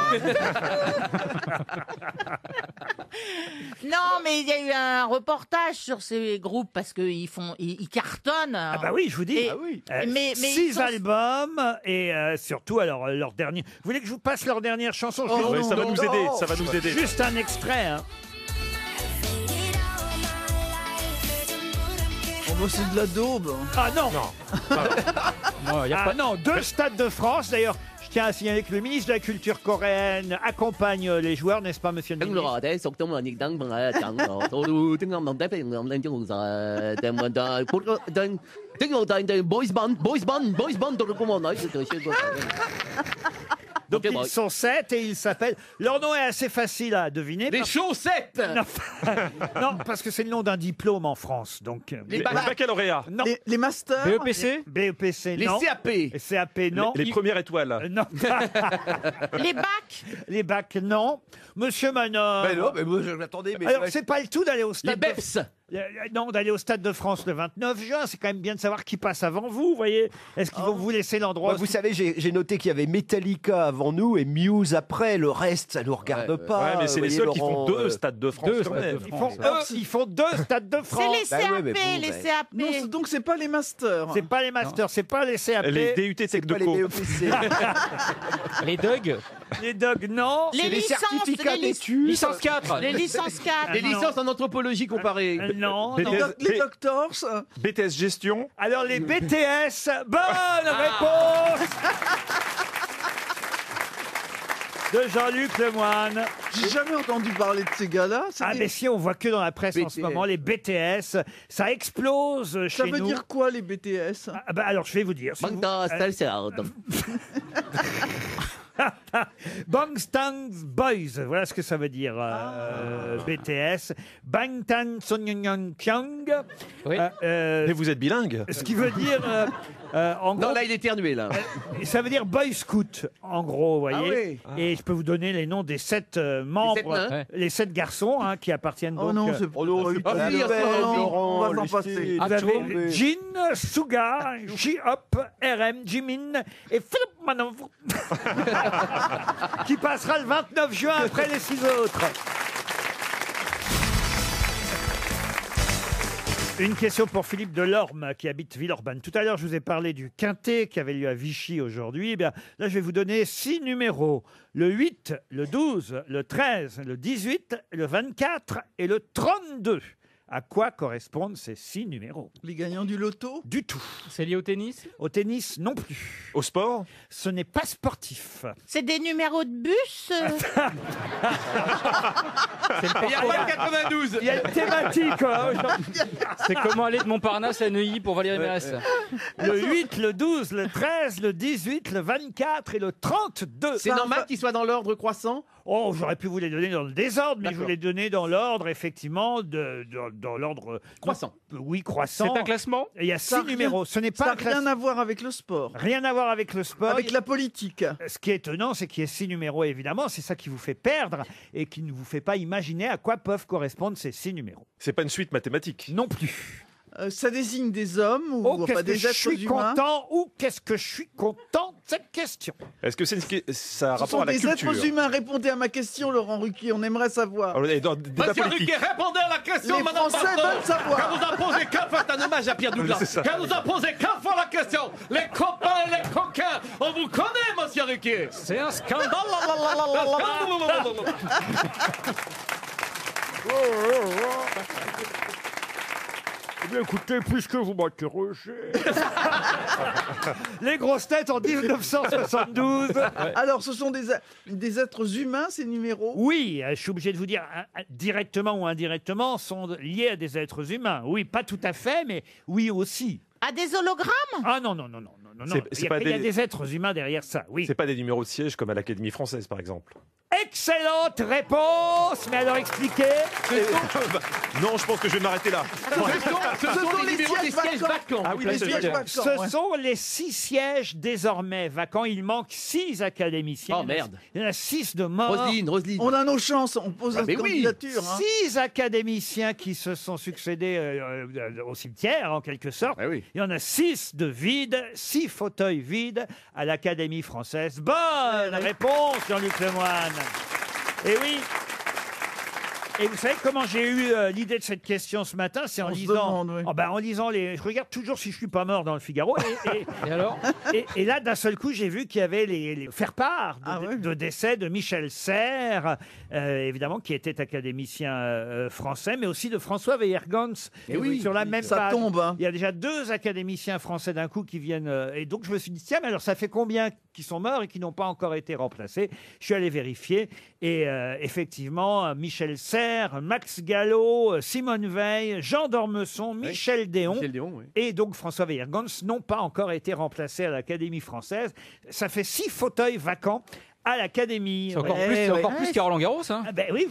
Non, mais il y a eu un reportage sur ces groupes parce qu'ils ils cartonnent. Ah bah oui, je vous dis. Et- Ah oui. mais 6 ils sont- albums et surtout alors leur dernier. Vous voulez que je vous passe leur dernière chanson? Oh, Ouais, ça va non, nous aider, ça va nous aider. Juste un extrait. Hein. Oh, bah, c'est de la daube. Ah non, Non, y a ah pas... non, 2 stades de France. D'ailleurs, je tiens à signaler que le ministre de la Culture coréenne accompagne les joueurs, n'est-ce pas, monsieur le ministre? Donc ils sont 7 et ils s'appellent. Leur nom est assez facile à deviner. Les chaussettes. Non, non, parce que c'est le nom d'un diplôme en France. Donc Les Les bacs. baccalauréats, non. Les masters. BEPC. BEPC, Les non. CAP. Et CAP, non. les premières étoiles. Non. Les bacs. Les bacs, non. Monsieur Manon. Mais non, mais moi, j'attendais. Mais Alors, c'est pas le tout d'aller au Les stade. BEPS. Non, d'aller au Stade de France le 29 juin, c'est quand même bien de savoir qui passe avant vous, vous voyez. Est-ce qu'ils vont vous laisser l'endroit Moi, vous savez, j'ai noté qu'il y avait Metallica avant nous et Muse après. Le reste, ça nous regarde pas. Ouais, mais c'est les voyez, seuls qui font Laurent, 2 Stades de France. quand même. Ils font 2 Stades de France. C'est les Bah ouais, CAP, mais bon, les ouais. CAP. Non, donc c'est pas les masters. C'est pas les masters, c'est pas les CAP. Les DUT C'est pas les Techdeco. BEPC. Les Doug. Les dogs, non. Les les licences, certificats d'études. Licence 4. Les licences 4. Les non. licences en anthropologie comparée. Non, Les non. BTS Les doctors. BTS Gestion. Alors les BTS, bonne réponse de Jean-Luc Lemoyne. J'ai jamais entendu parler de ces gars-là. Ah mais si, on voit que dans la presse en ce BTS. moment, les BTS, ça explose chez Ça nous. veut dire quoi les BTS? Ah, bah, alors je vais vous dire. Si vous- Bangtan Boys, voilà ce que ça veut dire BTS. Bangtan Sonyeonkyang. Oui. Mais vous êtes bilingue. Ce qui veut dire en gros, Non, là, il est éternué, là. ça veut dire Boy Scout en gros, vous voyez. Ah Et je peux vous donner les noms des 7 membres, nains. les 7 garçons qui appartiennent Oh donc. non, c'est Oh non, c'est pas Ah, la pire, peine, ça, non, Laurent, on va s'en laissez- passer. vous avez Jin, Suga, J-Hop, RM, Jimin et Philippe Manov qui passera le 29 juin après les 6 autres. Une question pour Philippe Delorme qui habite Villeurbanne. Tout à l'heure, je vous ai parlé du quintet qui avait lieu à Vichy aujourd'hui. Eh bien, là, je vais vous donner 6 numéros. Le 8, le 12, le 13, le 18, le 24 et le 32. À quoi correspondent ces 6 numéros? Les gagnants du loto? Du tout. C'est lié au tennis? Au tennis, non plus. Au sport. Ce n'est pas sportif. C'est des numéros de bus. C'est le Il y a pas le 92. Il y a une thématique. C'est comment aller de Montparnasse à Neuilly pour Valérie Mérès. Le 8, le 12, le 13, le 18, le 24 et le 32. C'est normal qu'il soit dans l'ordre croissant? Oh, j'aurais pu vous les donner dans le désordre, mais je vous D'accord. les donner dans l'ordre, effectivement, dans l'ordre... Croissant. Oui, croissant. C'est un classement? Et il y a 6 numéros. Ce n'est Ça pas n'a un classement. rien à voir avec le sport. Rien à voir avec le sport. Avec la politique. Ce qui est étonnant, c'est qu'il y ait 6 numéros, évidemment. C'est ça qui vous fait perdre et qui ne vous fait pas imaginer à quoi peuvent correspondre ces 6 numéros. C'est pas une suite mathématique. Non plus. Ça désigne des hommes ou Oh, pas qu'est-ce que des je êtres suis humains? content ou qu'est-ce que je suis content de cette question. Est-ce que ça a Ce rapport sont à la des culture? êtres humains. Répondez à ma question, Laurent Ruquier. On aimerait savoir. Alors, dans le débat Monsieur politique. Ruquier, répondez à la question, Les madame Français Bardot. veulent savoir. Qu'elle nous a posé 4 fois, c'est un hommage à Pierre Douglas. C'est ça. Qu'elle nous a posé 4 fois la question. Les copains et les coquins, on vous connaît, monsieur Ruquier. C'est un scandale. Eh bien, écoutez, puisque vous m'interrogez... Les grosses têtes en 1972. Alors, ce sont des êtres humains, ces numéros? Oui, je suis obligé de vous dire, directement ou indirectement, sont liés à des êtres humains. Oui, pas tout à fait, mais oui aussi. À des hologrammes? Ah non, non, non, non, non, non. C'est Il y a- pas il y a des- des êtres humains derrière ça, oui. C'est pas des numéros de siège comme à l'Académie française, par exemple. Excellente réponse, mais alors expliquez. Non, je pense que je vais m'arrêter là. Ce sont les numéros des sièges vacants. Ah oui, Les c'est sièges vrai. vacants, Ce ouais. sont les 6 sièges désormais vacants. Il manque 6 académiciens. Oh, merde. Il y en a 6 de morts. Roselyne. On a nos chances, on pose la mais oui. candidature. Hein. 6 académiciens qui se sont succédés au cimetière, en quelque sorte. Ah oui. Il y en a 6 de vides, 6 fauteuils vides à l'Académie française. Bonne réponse, Jean-Luc Lemoyne. Et oui. Et vous savez comment j'ai eu l'idée de cette question ce matin? C'est en On se lisant, demande, oui. en lisant les. Je regarde toujours si je suis pas mort dans le Figaro. Et alors? Et là, d'un seul coup, j'ai vu qu'il y avait les faire-part Ah ouais. de décès de Michel Serres, évidemment, qui était académicien français, mais aussi de François Weiergans. Eh oui, sur la même ça page. tombe, hein. Il y a déjà 2 académiciens français d'un coup qui viennent. Et donc, je me suis dit, tiens, mais alors ça fait combien qui sont morts et qui n'ont pas encore été remplacés? Je suis allé vérifier. Et effectivement, Michel Serres, Max Gallo, Simone Veil, Jean d'Ormesson, Michel Déon. Michel Déon, oui. Et donc François Weiergans n'ont pas encore été remplacés à l'Académie française. Ça fait 6 fauteuils vacants à l'Académie. C'est encore Ouais. plus, c'est encore ouais. plus qu'à Roland Garros. Hein. Ah ben oui.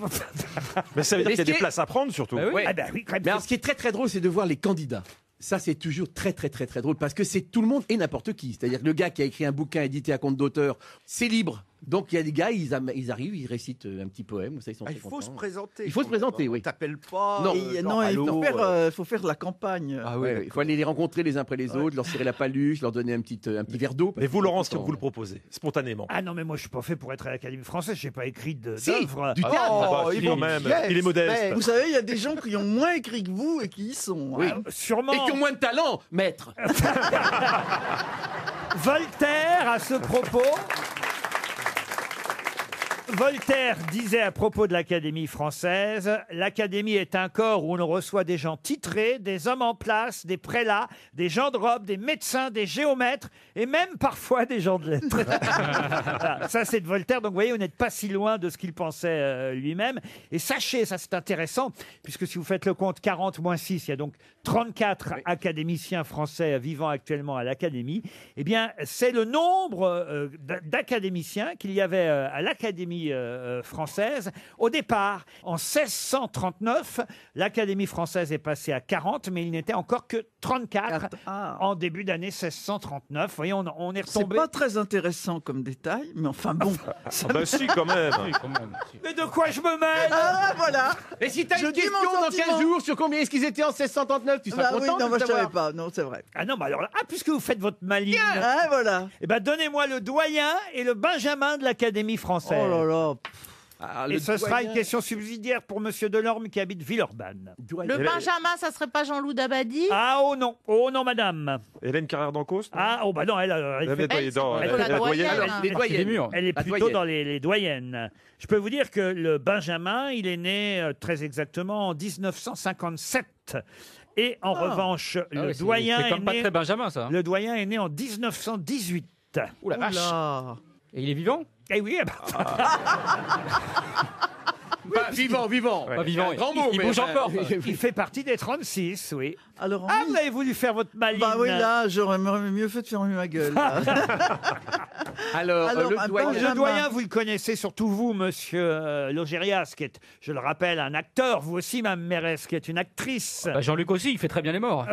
Mais ça veut dire Mais qu'il y a ce qui des est- places à prendre, surtout. Bah oui. Ouais. Ah ben oui, quand même. Mais alors, ce qui est très très drôle, c'est de voir les candidats. Ça, c'est toujours très très drôle parce que c'est tout le monde et n'importe qui. C'est-à-dire que le gars qui a écrit un bouquin édité à compte d'auteur, c'est libre Donc il y a des gars, ils arrivent, ils récitent un petit poème, ça, ils sont Ah, très il faut contents. se présenter. Il faut se présenter, oui. On t'appelle pas. Non. Non, il faut faire la campagne. Ah oui, il faut aller les rencontrer les uns après les autres, leur serrer la paluche, leur donner un petit verre d'eau. Mais vous, Laurent, ce que vous le proposez, spontanément. Ah non, mais moi, je suis pas fait pour être à l'Académie française. J'ai pas écrit Si, d'œuvre. du théâtre. Ah bah, si, quand même. Il est modeste. Vous savez, il y a des gens qui ont moins écrit que vous et qui y sont. Oui. hein. Sûrement. Et qui ont moins de talent, maître. Voltaire, à ce propos. Voltaire disait à propos de l'Académie française, l'Académie est un corps où l'on reçoit des gens titrés, des hommes en place, des prélats, des gens de robe, des médecins, des géomètres et même parfois des gens de lettres. Voilà, ça c'est de Voltaire, donc vous voyez, vous n'êtes pas si loin de ce qu'il pensait lui-même. Et sachez, ça c'est intéressant, puisque si vous faites le compte 40 moins 6, il y a donc 34 académiciens français vivant actuellement à l'Académie. Eh bien, c'est le nombre d'académiciens qu'il y avait à l'Académie française. Au départ, en 1639, l'Académie française est passée à 40, mais il n'était encore que 34 en début d'année 1639. Vous voyez, on est C'est retombé. pas très intéressant comme détail, mais enfin bon. Ah bah si, quand même. Mais de quoi je me mêle? Ah voilà. Et si t'as Je une dis question mon dans sentiment. 15 jours sur combien est-ce qu'ils étaient en 1639, tu seras Bah oui, content non, de moi je savais savoir. pas. Non, c'est vrai. Ah non, bah alors là, puisque vous faites votre maligne, Ah voilà. eh ben donnez-moi le doyen et le benjamin de l'Académie française. Oh là là. Ah, Et le ce sera doyen. une question subsidiaire pour Monsieur Delorme qui habite Villeurbanne. Le Benjamin, ça serait pas Jean-Loup Dabadi? Ah oh non madame. Hélène Carrère d'Ancos. Ah oh bah non, elle Elle fait- est dans c'est elle la fait la doyenne. doyenne. Alors, les doyennes. elle est La plutôt doyenne. dans les doyennes. Je peux vous dire que le Benjamin, il est né très exactement en 1957. Et en revanche, Ah le oui, doyen c'est est comme pas né. très Benjamin, ça. Le doyen est né en 1918. Ouh la vache. Oula. Et il est vivant? Eh oui, eh ben, Pas vivant. Pas vivant. Un grand mot, Il mais bouge enfin, encore. il fait partie des 36, oui. Alors, Ah, vous avez voulu faire votre maligne. bah oui, là, j'aurais mieux fait de fermer ma gueule. là. Alors, Alors, le un doyen. Benjamin. Le doyen, vous le connaissez surtout vous, monsieur Logérias, qui est, je le rappelle, un acteur. Vous aussi, Mme Mérès, qui est une actrice. Bah, Jean-Luc aussi, il fait très bien les morts.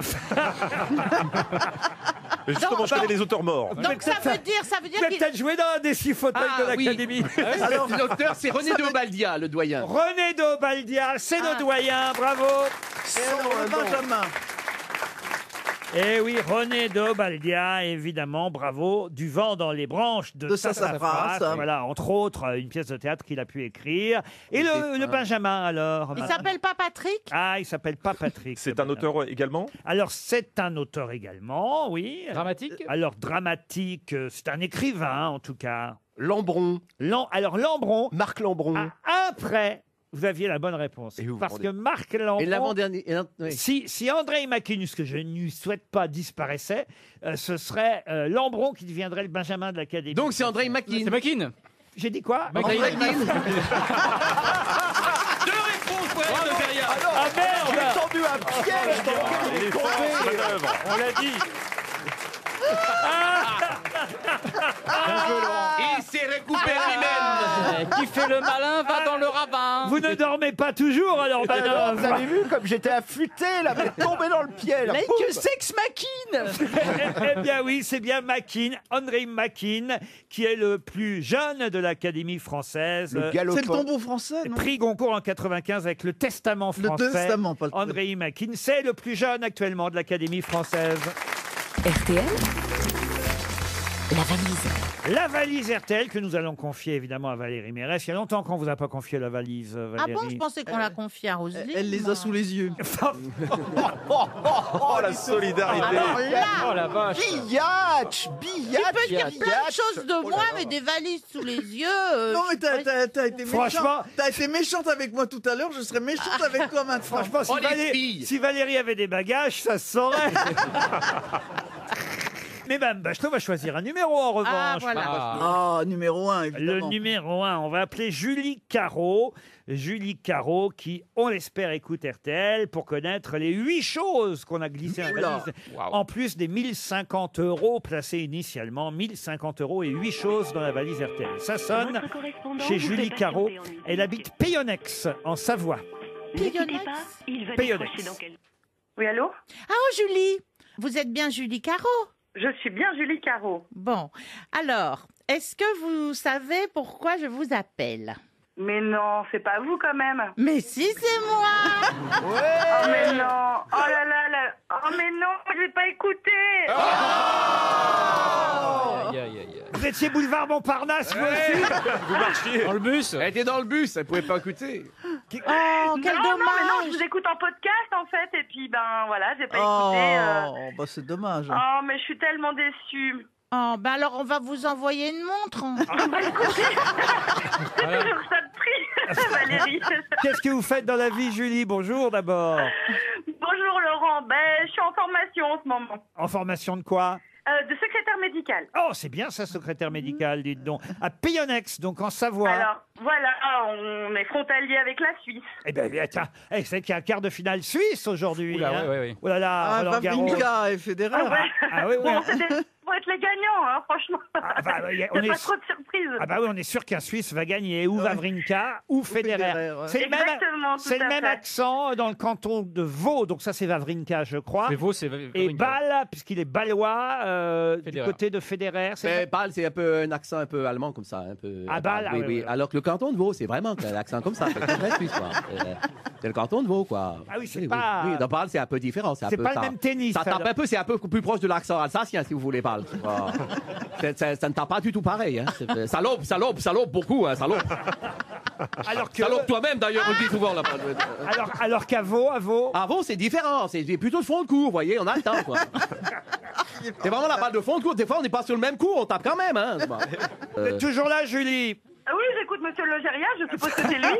Mais justement, je connais les auteurs morts. Donc ça veut dire Vous avez qu'il... peut-être joué dans un des 6 fauteuils Ah, de oui. l'Académie. Alors, l'auteur, c'est René de Obaldia, le doyen. René d'Obaldia, c'est Ah. le doyen, bravo. Et alors, le Benjamin. Eh oui, René d'Obaldia, évidemment, bravo. Du vent dans les branches de De Sassafras. Sassafras. Voilà, entre autres, une pièce de théâtre qu'il a pu écrire. Et le Benjamin, alors Il s'appelle pas Patrick? Ah, il s'appelle pas Patrick. C'est un auteur également. Alors, c'est un auteur également, oui. Dramatique? Alors, dramatique, c'est un écrivain, en tout cas. Lambron. Alors, Lambron, Marc Lambron. après, vous aviez la bonne réponse. Et vous Parce vous que Marc Lambron... Et l'avant-dernier. Oui. Si André Macquin, ce que je ne lui souhaite pas, disparaissait, ce serait Lambron qui deviendrait le Benjamin de l'Académie. Donc, c'est André Macquin. C'est Makin. J'ai dit quoi André Macquin. Deux réponses pour Hélène de Feria. Ah J'ai merde tendu un piège dans lequel il est tombé. On l'a dit. Il s'est récupéré lui-même. Qui fait le malin va dans le ravin. Vous ne dormez pas toujours alors, Alors, madame. vous avez vu comme j'étais affûté là, mais tombé dans le pied là. Pouf. Sex Machine. Eh bien oui, c'est bien Macquin, André Macquin, qui est le plus jeune de l'Académie française. Le C'est le galopant. tombeau français, non? Prix Goncourt en 95 avec le Testament Le français. Testament, pas le André Macquin, c'est le plus jeune actuellement de l'Académie française. RTL, la valise. La valise RTL que nous allons confier évidemment à Valérie Mérès. Il y a longtemps qu'on vous a pas confié la valise, Ah Valérie. bon, je pensais qu'on l'a confié à Roselyne. Elle les a sous les yeux. Oh, la solidarité. Alors là, Oh la vache. Billach, tu peux dire plein de billach. choses de moi, mais des valises sous les yeux. Non, mais t'as été Franchement- méchante. T'as été méchante avec moi tout à l'heure, je serais méchante avec toi maintenant. Franchement, si, Oh, les filles. si Valérie avait des bagages, ça se saurait. Mais Mme Bachelot va choisir un numéro en revanche. Ah, voilà. Ah, numéro 1, Le évidemment. numéro 1, on va appeler Julie Caro. Julie Caro qui, on l'espère, écoute RTL pour connaître les 8 choses qu'on a glissées dans la Oula. valise. Waouh. En plus des 1050 € placés initialement. 1050 € et 8 choses dans la valise RTL. Ça sonne chez Julie Caro. Elle habite Payonex, en Savoie. Payonnex. Payonex. Oui, allô? Ah, oh, Julie. Vous êtes bien Julie Caro? Je suis bien Julie Caro. Bon. Alors, est-ce que vous savez pourquoi je vous appelle? Mais non, c'est pas vous quand même. Mais si, c'est moi. Oh mais non. Oh là là là. Oh mais non, je vais pas écouter. Vous étiez boulevard Montparnasse, vous aussi? Vous marchiez. Dans le bus. Elle était dans le bus, elle pouvait pas écouter. Oh, quel non, mais non, dommage. je vous écoute en podcast en fait, et puis ben voilà, j'ai pas Oh, écouté. bah c'est dommage. Oh, mais je suis tellement déçue. Oh, ben alors on va vous envoyer une montre. Bah écoutez, c'est toujours ça de prix, Valérie. Qu'est-ce que vous faites dans la vie, Julie? Bonjour d'abord. Bonjour Laurent, ben je suis en formation en ce moment. En formation de quoi? De secrétaire médical. Oh, c'est bien ça, secrétaire médical, dites donc. À Payonnex, donc en Savoie. Alors, voilà, on est frontalier avec la Suisse. Eh bien, tiens, c'est qu'il y a un quart de finale suisse aujourd'hui. Oula, hein. ouais. Oh là là, Roland Garros. Wawrinka et Federer. Ah, ouais. Ah oui, oui. Bon, faut être les gagnants, hein, franchement. Il On pas trop de surprises. Ah bah oui, on est sûr qu'un Suisse va gagner, ou Wawrinka, ou Federer. Federer, ouais. C'est le même, Exactement, tout c'est le à même fait. accent dans le canton de Vaud, donc ça c'est Wawrinka, je crois. C'est Vaud, c'est Et Wawrinka. Bâle, puisqu'il est balois, du Federer. côté de Federer. Mais Bâle, c'est un peu un accent un peu allemand comme ça. Un peu, Ah, Bâle, ah, oui, oui, oui. oui. Alors que le canton de Vaud, c'est vraiment un accent comme ça. C'est très vrai suisse, quoi. C'est le canton de Vaud, quoi. Ah oui, c'est pas- Oui, dans Bâle, c'est un peu différent. C'est un peu pas le ça. même tennis, Ça tape alors. un peu, c'est un peu plus proche de l'accent alsacien, si vous voulez, Bâle. Ça ne tape pas du tout pareil. Hein. Salope, beaucoup, hein, salope. Alors que, Salope toi-même, d'ailleurs, on le dit souvent là-bas. alors qu'à Vaud, À Vaud, c'est différent. C'est plutôt de fond de cours, vous voyez, on a le temps, quoi. C'est vraiment la balle de fond de cours. Des fois, on n'est pas sur le même coup, on tape quand même. Hein. vous êtes toujours là, Julie. Ah oui, j'écoute Monsieur Logéria, je suppose que c'est lui.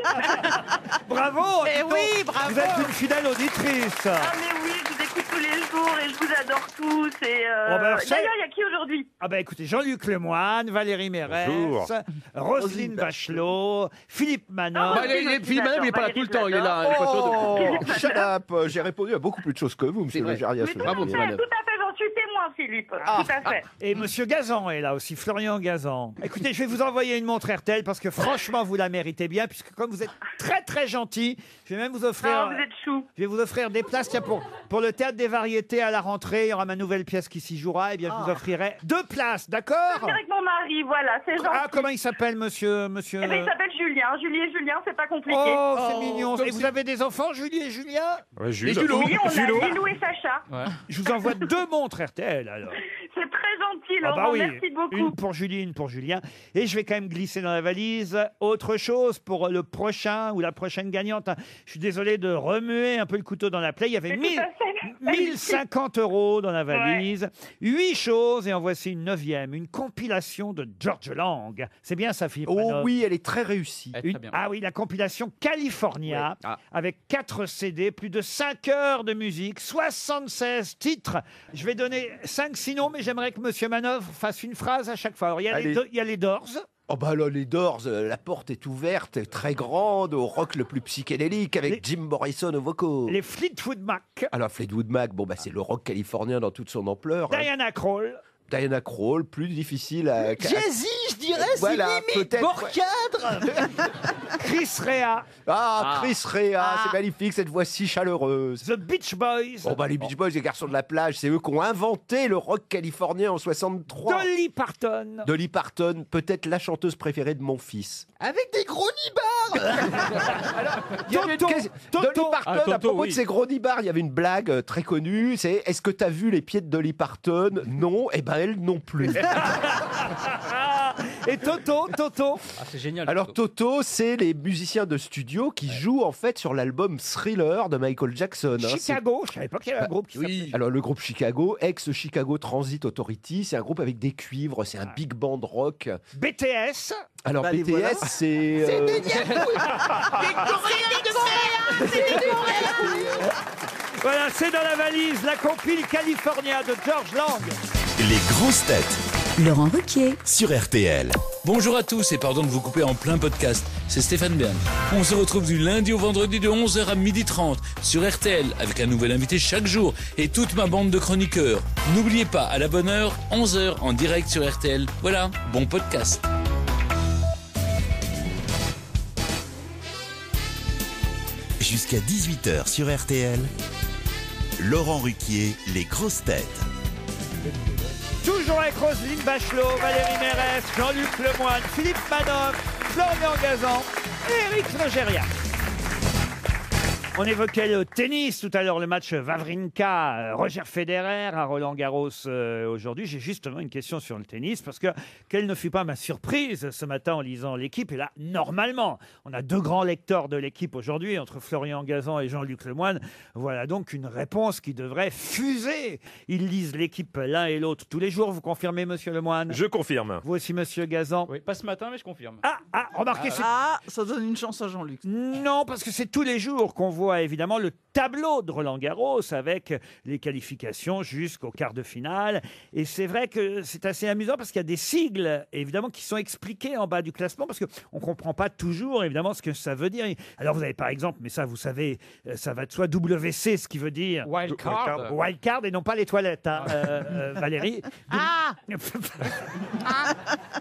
Bravo. Eh dis donc. oui, bravo. Vous êtes une fidèle auditrice. Ah mais oui, je vous écoute tous les jours et je vous adore tous. Et Bon, ben, alors, ça- d'ailleurs, il y a qui aujourd'hui? Ah bah écoutez, Jean-Luc Lemoyne, Valérie Mérès, Bonjour. Roselyne Bachelot, Philippe Manon. Ah, Philippe Manel, il n'est pas là tout le temps, il est là. il est pas Oh, tout- shut up. J'ai répondu à beaucoup plus de choses que vous, monsieur vrai. Logérias. Mais tout Bravo, à monsieur fait, Manel. tout à fait, j'en suis témoin, Philippe. Tout à fait. Et Monsieur Gazan est là aussi, Florian Gazan. Écoutez, je vais vous envoyer une montre RTL parce que franchement, vous la méritez bien, puisque comme vous êtes très très gentil, je vais même vous offrir. Ah, vous êtes chou. Je vais vous offrir des places tiens, pour le théâtre des variétés à la rentrée. Il y aura ma nouvelle pièce qui s'y jouera. Et bien, je vous offrirai 2 places, d'accord? Je suis avec mon mari, voilà, c'est gentil. Ah, comment il s'appelle, monsieur Eh ben, il s'appelle Julien. Julie et Julien, c'est pas compliqué. Oh, c'est mignon. Et vous avez des enfants, Julie et Julien? Ouais, Jules. Oui, on a Lilou et Sacha. Je vous envoie 2 montres RTL, alors. C'est très gentil, Ah Laurent. bah oui, Merci beaucoup. une pour Julie, une pour Julien. Et je vais quand même glisser dans la valise autre chose pour le prochain ou la prochaine gagnante. Je suis désolé de remuer un peu le couteau dans la plaie. Il y avait Mais tout à fait. 1050 € dans la valise. 8 choses et en voici une 9e. Une compilation de George Lang. C'est bien ça, Philippe Oh Manoff. oui, elle est très réussie. Eh, très bien. Ah oui, la compilation California, Oui. Ah. avec 4 CD, plus de 5 heures de musique, 76 titres. Je vais donner 5 sinon, mais j'aimerais que Monsieur Manoff fasse une phrase à chaque fois. Alors, il Allez. y a les Doors. Oh bah là, les Doors, la porte est ouverte, très grande, au rock le plus psychédélique, avec Les- Jim Morrison au vocaux. Les Fleetwood Mac, Alors Fleetwood Mac, bon bah c'est le rock californien dans toute son ampleur. hein. Diana Krall, Diana Krall, plus difficile à... Jay-Z, je dirais, Voilà, c'est limite peut-être, bord ouais. cadre. Chris Rea, Chris Rea, c'est magnifique, cette voix si chaleureuse. The Beach Boys, Bon bah les Beach Boys, les garçons de la plage, c'est eux qui ont inventé le rock californien en 63. Dolly Parton, Dolly Parton, peut-être la chanteuse préférée de mon fils. Avec des gros nibards. Il y avait une Toto, question- Toto. Dolly Parton, Ah, Toto, à propos oui. de ses gros nibards, il y avait une blague très connue, c'est « Est-ce que t'as vu les pieds de Dolly Parton ?» Non, et ben elle non plus. et Toto. Ah, c'est génial. Alors Toto, c'est les musiciens de studio qui jouent en fait sur l'album Thriller de Michael Jackson. hein. Chicago, je savais pas qu'il y avait un groupe qui s'appelait. Alors le groupe Chicago, ex-Chicago Transit Authority, c'est un groupe avec des cuivres, c'est un big band rock. BTS, Alors Bah, les BTS, voilà. c'est... voilà, c'est dans la valise, la compile California de George Lang. Les grosses têtes Laurent Ruquier. sur RTL. Bonjour à tous et pardon de vous couper en plein podcast, c'est Stéphane Bern. On se retrouve du lundi au vendredi de 11h à 12h30 sur RTL avec un nouvel invité chaque jour et toute ma bande de chroniqueurs. N'oubliez pas, à la bonne heure, 11h en direct sur RTL. Voilà, bon podcast. Jusqu'à 18h sur RTL. Laurent Ruquier, les grosses têtes. Toujours avec Roselyne Bachelot, Valérie Mérès, Jean-Luc Lemoyne, Philippe Manoff, Florian Gazan et Éric Logérias. On évoquait le tennis tout à l'heure, le match Wawrinka-Roger Federer à Roland-Garros aujourd'hui. J'ai justement une question sur le tennis parce que quelle ne fut pas ma surprise ce matin en lisant l'équipe. Et là, normalement, on a deux grands lecteurs de l'équipe aujourd'hui entre Florian Gazan et Jean-Luc Lemoyne. Voilà donc une réponse qui devrait fuser. Ils lisent l'équipe l'un et l'autre tous les jours. Vous confirmez, monsieur Lemoyne? Je confirme. Vous aussi, monsieur Gazan? Oui, pas ce matin, mais je confirme. Remarquez, ça donne une chance à Jean-Luc. Non, parce que c'est tous les jours qu'on voit évidemment le tableau de Roland-Garros avec les qualifications jusqu'au quart de finale. Et c'est vrai que c'est assez amusant parce qu'il y a des sigles, évidemment, qui sont expliqués en bas du classement parce qu'on ne comprend pas toujours, évidemment, ce que ça veut dire. Alors, vous avez par exemple, mais ça, vous savez, ça va de soi, WC, ce qui veut dire... Wildcard. Wildcard et non pas les toilettes, hein, Valérie. Parce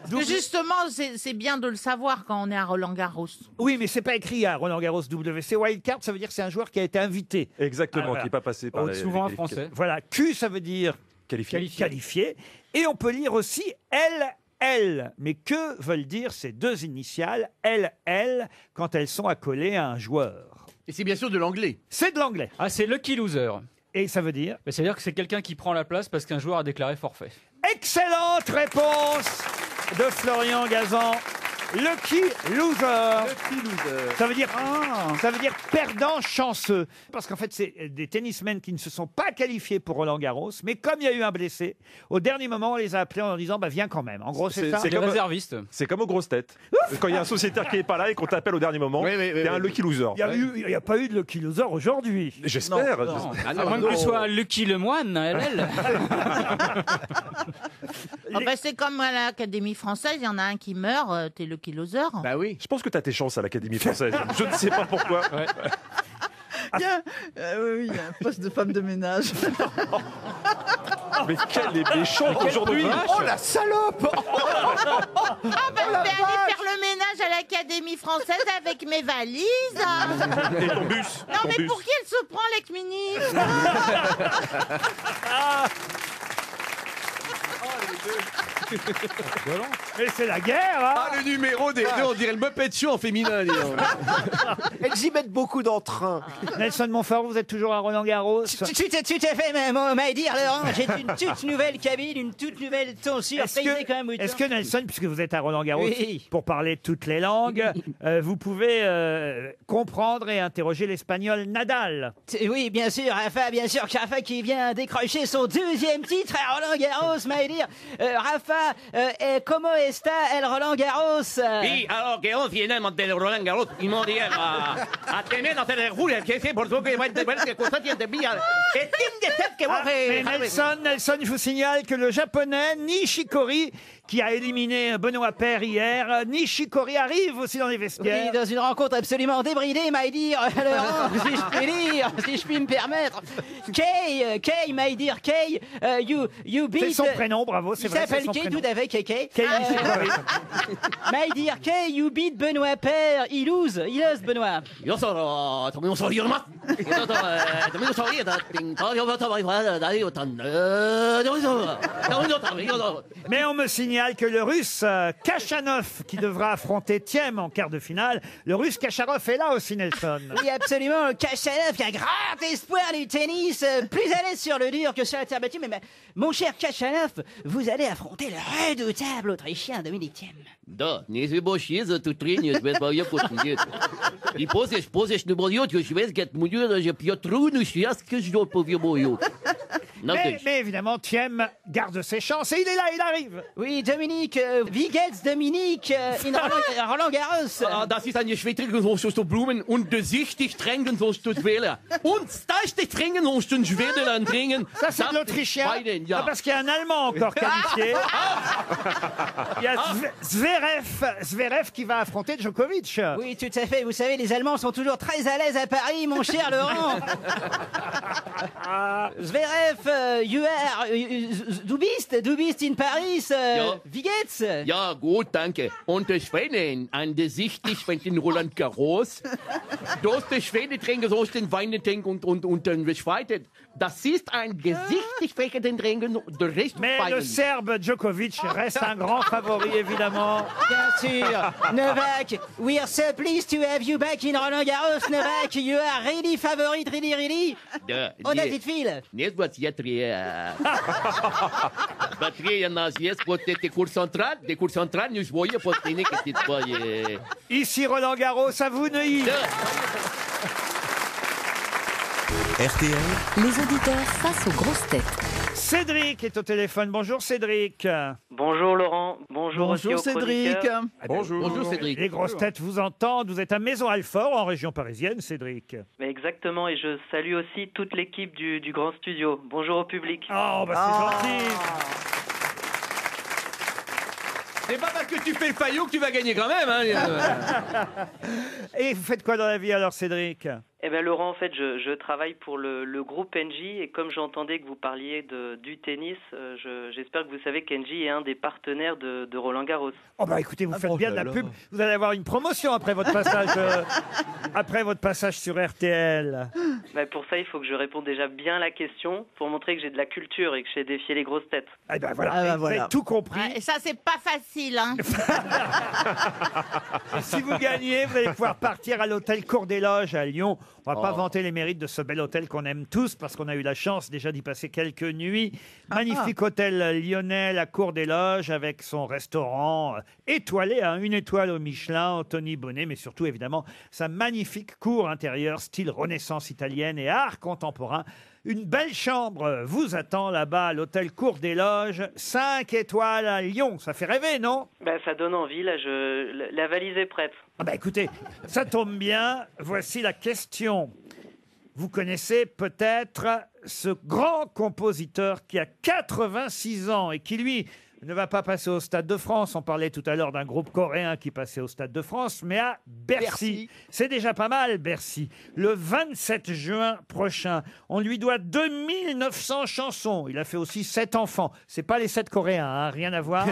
que justement, c'est bien de le savoir quand on est à Roland-Garros. Oui, mais c'est pas écrit à Roland-Garros WC. Wildcard, ça veut dire que c'est un joueur qui a été invité. Exactement, qui n'est pas passé par souvent en les français. Voilà, Q, ça veut dire qualifié. Et on peut lire aussi LL. Mais que veulent dire ces deux initiales LL quand elles sont accolées à un joueur? Et c'est bien sûr de l'anglais. C'est de l'anglais. Ah, c'est lucky loser. Et ça veut dire? Ça veut dire que c'est quelqu'un qui prend la place parce qu'un joueur a déclaré forfait. Excellente réponse de Florian Gazan. Lucky loser. Ça veut dire perdant chanceux. Parce qu'en fait, c'est des tennismen qui ne se sont pas qualifiés pour Roland-Garros, mais comme il y a eu un blessé, au dernier moment, on les a appelés en leur disant viens quand même. En gros, c'est ça. C'est comme réservistes. C'est comme aux grosses têtes. Quand il y a un sociétaire qui n'est pas là et qu'on t'appelle au dernier moment, t'es un lucky loser. Il n'y a pas eu de lucky loser aujourd'hui. J'espère. À moins que tu sois Lucky Lemoyne, LL. C'est comme à l'Académie française, il y en a un qui meurt, t'es Lucky loser. Bah oui. Je pense que tu as tes chances à l'Académie française. Je ne sais pas pourquoi. Il y a un poste de femme de ménage. Mais quel est méchant aujourd'hui. Oh la salope. Je vais aller faire le ménage à l'Académie française avec mes valises. Et ton bus. Non, mais pour qui elle se prend, l'ex-ministre? Mais c'est la guerre, hein. Ah, le numéro des deux, on dirait le Muppet Show en féminin. Elles y mettent beaucoup d'entrain. Nelson Montfort, vous êtes toujours à Roland-Garros? Tout à fait, mais dire, Laurent, j'ai une toute nouvelle cabine, une toute nouvelle tonsure. Est-ce que Nelson, puisque vous êtes à Roland-Garros, Oui. pour parler toutes les langues, vous pouvez comprendre et interroger l'espagnol Nadal? Oui, bien sûr, Rafa, qui vient décrocher son deuxième titre à Roland-Garros, mais dire, Rafa, comment está el Roland-Garros? Sí, alors que viene del Roland-Garros y no a tener a tener Julia, que c'est pour toi que va te ver que cosa tiene bien. Mais Nelson, je vous signale que le japonais Nishikori, qui a éliminé Benoît Paire hier, Nishikori arrive aussi dans les vestiaires. Oui, dans une rencontre absolument débridée, Maïdir, Laurent, si je puis dire, si je puis me permettre. Kay, Maïdir, you beat... C'est son prénom, bravo, c'est vrai. Il s'appelle Kay, tout à fait, Kay. Maïdir, Kay, you beat Benoît Paire, il lose Benoît. Mais on me signale que le russe Kachanov, qui devra affronter Thiem en quart de finale, le russe Kachanov est là aussi, Nelson. Oui, absolument. Kachanov, qui est un grand espoir du tennis, plus à l'aise sur le dur que sur la terre battue. Mais mon cher Kachanov, vous allez affronter le redoutable Autrichien Dominique Thiem. Да, не забывай за эту тренер, без боя после этого. И после не боюсь, que je vais get мouillé, j'ai plus trop de chance que je dois pas vieux Mais évidemment, Thiem garde ses chances et il est là, il arrive. Oui, Dominique, wie geht's, Dominique, in Roland-Garros? Das ist eine Schwetterung, so zu Blumen und sichtig drängen, so zu wählen. Und stachtig drängen, so zu schwedern drängen. Ça, c'est de l'Autrichien. Parce qu'il y a un Allemand encore qualifié. Il y a Zverev qui va affronter Djokovic. Oui, tout à fait. Vous savez, les Allemands sont toujours très à l'aise à Paris, mon cher Laurent. Zverev you are, du bist in Paris, wie geht's? Ja, gut, danke. Und der Schweden, an der Sichtig, wenn den Roland Garros, das der Schwede trinken, so den Wein trinken und den Schweizer. Das ist ein gesichtig den trinken, der Rest Mais le Serbe Djokovic reste un grand favori, évidemment. Bien sûr, Novak, we are so pleased to have you back in Roland Garros, Novak. You are really favorite, really. How does it feel? Нет, вот я три. Батарея нас есть, вот эти cours central, nous voyons pour traîner que c'est pas... Ici Roland Garros, à vous Neuilly. RTL, Les auditeurs face aux grosses têtes. Cédric est au téléphone. Bonjour Cédric. Bonjour Laurent, bonjour aussi aux Cédric. chroniqueurs. Bonjour Cédric. Les grosses têtes vous entendent. Vous êtes à Maison-Alfort, en région parisienne, Cédric. Mais exactement, et je salue aussi toute l'équipe du grand studio. Bonjour au public. Oh, bah c'est gentil. C'est pas parce que tu fais le faillot que tu vas gagner quand même. Hein. Et vous faites quoi dans la vie alors, Cédric? Eh bien Laurent, en fait, je travaille pour le groupe Engie, et comme j'entendais que vous parliez du tennis, j'espère que vous savez qu'Engie est un des partenaires de Roland Garros. Oh bah écoutez, vous faites bien de la pub. Vous allez avoir une promotion après votre passage, sur RTL. Bah, pour ça, il faut que je réponde déjà bien à la question, pour montrer que j'ai de la culture et que je sais défier les grosses têtes. Eh ben voilà, vous avez tout compris. Ouais, et ça, c'est pas facile, hein. Et si vous gagnez, vous allez pouvoir partir à l'hôtel Cour des Loges à Lyon. On va pas Oh. vanter les mérites de ce bel hôtel qu'on aime tous, parce qu'on a eu la chance déjà d'y passer quelques nuits. Magnifique hôtel lyonnais, la Cour des Loges, avec son restaurant étoilé, hein, 1 étoile au Michelin, Anthony Bonnet, mais surtout évidemment sa magnifique cour intérieure, style Renaissance italienne et art contemporain. Une belle chambre vous attend là-bas à l'hôtel Cour des Loges, 5 étoiles à Lyon. Ça fait rêver, non? Bah, ça donne envie, là, la valise est prête. Ah bah écoutez, ça tombe bien. Voici la question. Vous connaissez peut-être ce grand compositeur qui a 86 ans et qui, lui, ne va pas passer au Stade de France. On parlait tout à l'heure d'un groupe coréen qui passait au Stade de France, mais à Bercy. C'est déjà pas mal, Bercy. Le 27 juin prochain, on lui doit 2900 chansons. Il a fait aussi 7 enfants. C'est pas les 7 coréens, hein, rien à voir.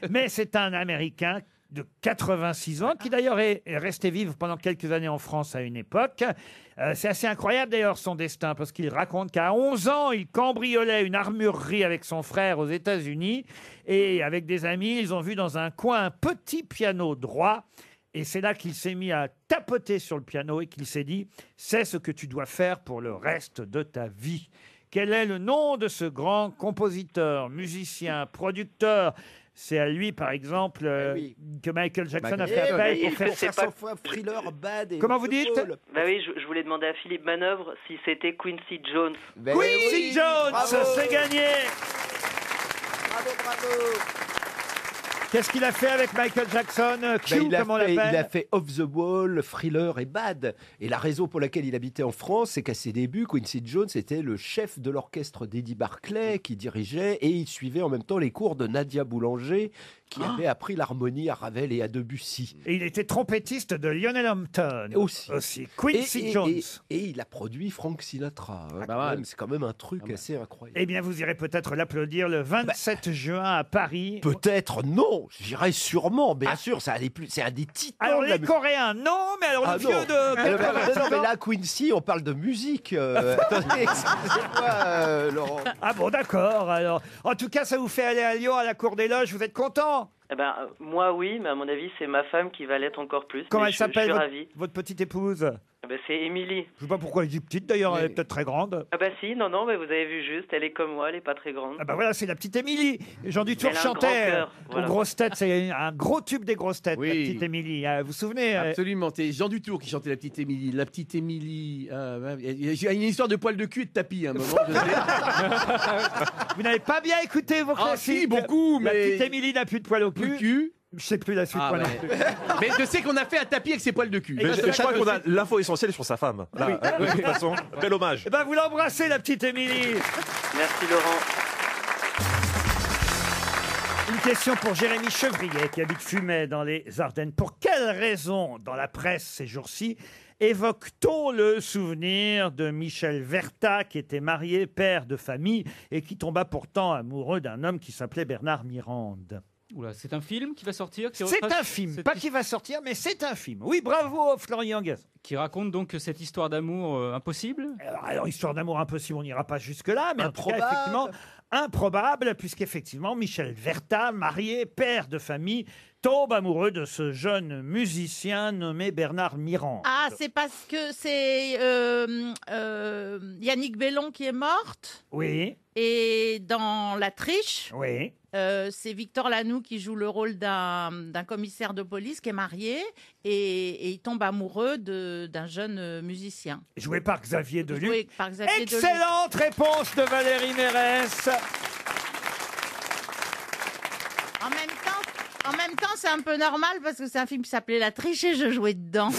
Mais c'est un Américain de 86 ans, qui d'ailleurs est resté vivre pendant quelques années en France à une époque. C'est assez incroyable d'ailleurs son destin, parce qu'il raconte qu'à 11 ans, il cambriolait une armurerie avec son frère aux États-Unis, et avec des amis, ils ont vu dans un coin un petit piano droit, et c'est là qu'il s'est mis à tapoter sur le piano et qu'il s'est dit « C'est ce que tu dois faire pour le reste de ta vie ». Quel est le nom de ce grand compositeur, musicien, producteur ? C'est à lui, par exemple, que Michael Jackson a fait appel pour faire son Thriller, Bad et Comment vous dites? Bah oui, je voulais demander à Philippe Manœuvre si c'était Quincy Jones. Quincy Jones, c'est gagné. Bravo. Qu'est-ce qu'il a fait avec Michael Jackson? Q, comment on l'appelle? Il a fait Off the Wall, Thriller et Bad. Et la raison pour laquelle il habitait en France, c'est qu'à ses débuts, Quincy Jones était le chef de l'orchestre d'Eddie Barclay qui dirigeait, et il suivait en même temps les cours de Nadia Boulanger, qui avait appris l'harmonie à Ravel et à Debussy. Et il était trompettiste de Lionel Hampton. Aussi. Quincy Jones. Et il a produit Frank Sinatra. C'est quand même un truc assez incroyable. Eh bien, vous irez peut-être l'applaudir le 27 juin à Paris. Peut-être non, j'irai sûrement, bien sûr, c'est un des titres. Alors de la les Coréens, non, mais alors le vieux de... Non, mais là, Quincy, on parle de musique. Attendez, excusez-moi, Laurent. Ah bon, d'accord. Alors, en tout cas, ça vous fait aller à Lyon, à la Cour des Loges. Vous êtes content? Eh ben, moi oui, mais à mon avis, c'est ma femme qui va l'être encore plus. Comment Mais elle je s'appelle, suis ravi. votre petite épouse? Eh ben, c'est Émilie. Je ne sais pas pourquoi elle dit petite, d'ailleurs, elle est peut-être très grande. Ah bah si, non, mais vous avez vu juste, elle est comme moi, elle est pas très grande. Ah bah voilà, c'est la petite Émilie. Jean Dutour Elle a un chantait grand cœur, voilà. aux grosses têtes. C'est un gros tube des grosses têtes, Oui. la petite Émilie. Vous vous souvenez? Absolument, c'est Jean Dutour qui chantait la petite Émilie. La petite Émilie. Il y a une histoire de poil de cul et de tapis à un moment. Je sais. Vous n'avez pas bien écouté vos classiques? Si, beaucoup, La mais. petite Émilie n'a plus de poil au cul. Je sais plus la suite. Ah, voilà. Mais je sais qu'on a fait un tapis avec ses poils de cul. Mais je crois qu'on a l'info essentielle sur sa femme. Là, de toute façon, bel hommage. Eh ben, vous l'embrassez, la petite Émilie. Merci Laurent. Une question pour Jérémy Chevrier, qui habite Fumay, dans les Ardennes. Pour quelle raison, dans la presse ces jours-ci, évoque-t-on le souvenir de Michel Verta, qui était marié, père de famille, et qui tomba pourtant amoureux d'un homme qui s'appelait Bernard Mirande? Oula, c'est un film qui va sortir C'est un film, pas qui va sortir, mais c'est un film. Oui, bravo Florian Gazan. Qui raconte donc cette histoire d'amour impossible. Alors, histoire d'amour impossible, on n'ira pas jusque-là, mais en tout cas, effectivement, improbable, puisqu'effectivement, Michel Verta, marié, père de famille, tombe amoureux de ce jeune musicien nommé Bernard Mirande. Ah, c'est parce que c'est Yannick Bellon qui est morte. Oui. Et dans La Triche, oui. C'est Victor Lanoux qui joue le rôle d'un commissaire de police qui est marié et il tombe amoureux d'un jeune musicien. Joué par Xavier Duluc. Joué par Xavier Duluc. Excellente réponse de Valérie Mérès. En même temps, c'est un peu normal parce que c'est un film qui s'appelait La Triche et je jouais dedans.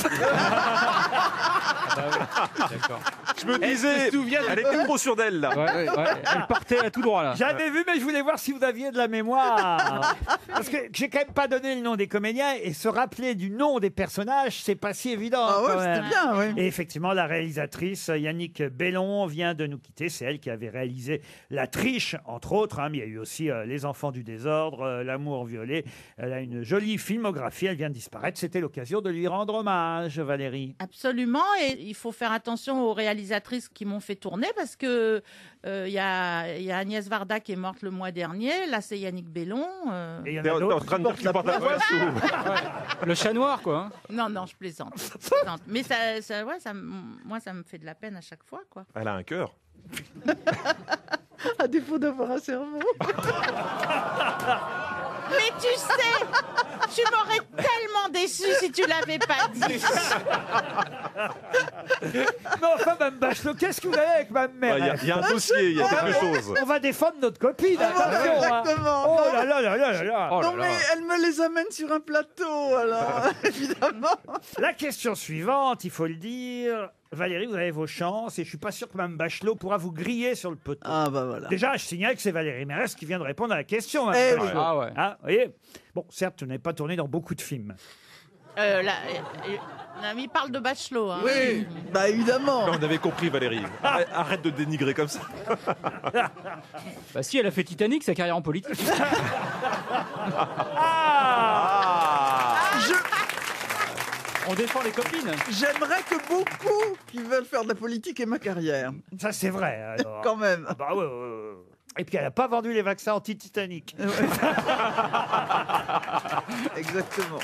D'accord. Je me disais, elle était trop sûre d'elle, là. Elle partait à tout droit, là. J'avais vu, mais je voulais voir si vous aviez de la mémoire. Parce que j'ai quand même pas donné le nom des comédiens et se rappeler du nom des personnages, c'est pas si évident. Ah ouais, quand même. c'était bien, oui. Et effectivement, la réalisatrice Yannick Bellon vient de nous quitter. C'est elle qui avait réalisé La Triche, entre autres. Mais il y a eu aussi Les Enfants du désordre, L'amour violé. Elle a une jolie filmographie. Elle vient de disparaître. C'était l'occasion de lui rendre hommage, Valérie. Absolument, et il faut faire attention aux réalisatrices qui m'ont fait tourner parce que il y a Agnès Varda qui est morte le mois dernier. Là, c'est Yannick Bellon. Et il y en T'es a en d'autres. train de dire que tu portes la poisse ou... Le chat noir, quoi. hein. Non, je plaisante. Mais moi, ça me fait de la peine à chaque fois, quoi. Elle a un cœur. À défaut d'avoir un cerveau. Mais tu sais, tu m'aurais tellement déçu si tu l'avais pas dit. Mais enfin, Mme Bachelot, qu'est-ce que vous avez avec Mme Mérès? Il y a un dossier, il y a quelque chose. On va défendre notre copine, attention. Exactement. Oh là là là là là là. Oh là Non, mais là. elle me les amène sur un plateau, alors, évidemment. La question suivante, il faut le dire. Valérie, vous avez vos chances et je suis pas sûr que Mme Bachelot pourra vous griller sur le poteau. Ah, bah voilà. Déjà, je signale que c'est Valérie Mérès qui vient de répondre à la question. Mme Eh oui. Bachelot. Ah ouais. Hein, vous voyez. Bon, certes, tu n'avez pas tourné dans beaucoup de films. Il parle de Bachelot. Hein. Oui, bah évidemment. On avait compris, Valérie. Arrête de dénigrer comme ça. Bah si, elle a fait Titanic, sa carrière en politique. On défend les copines. J'aimerais que beaucoup qui veulent faire de la politique aient ma carrière. Ça, c'est vrai. Alors. Quand même. Ah bah ouais, Et puis, elle n'a pas vendu les vaccins anti-Titanic. Exactement.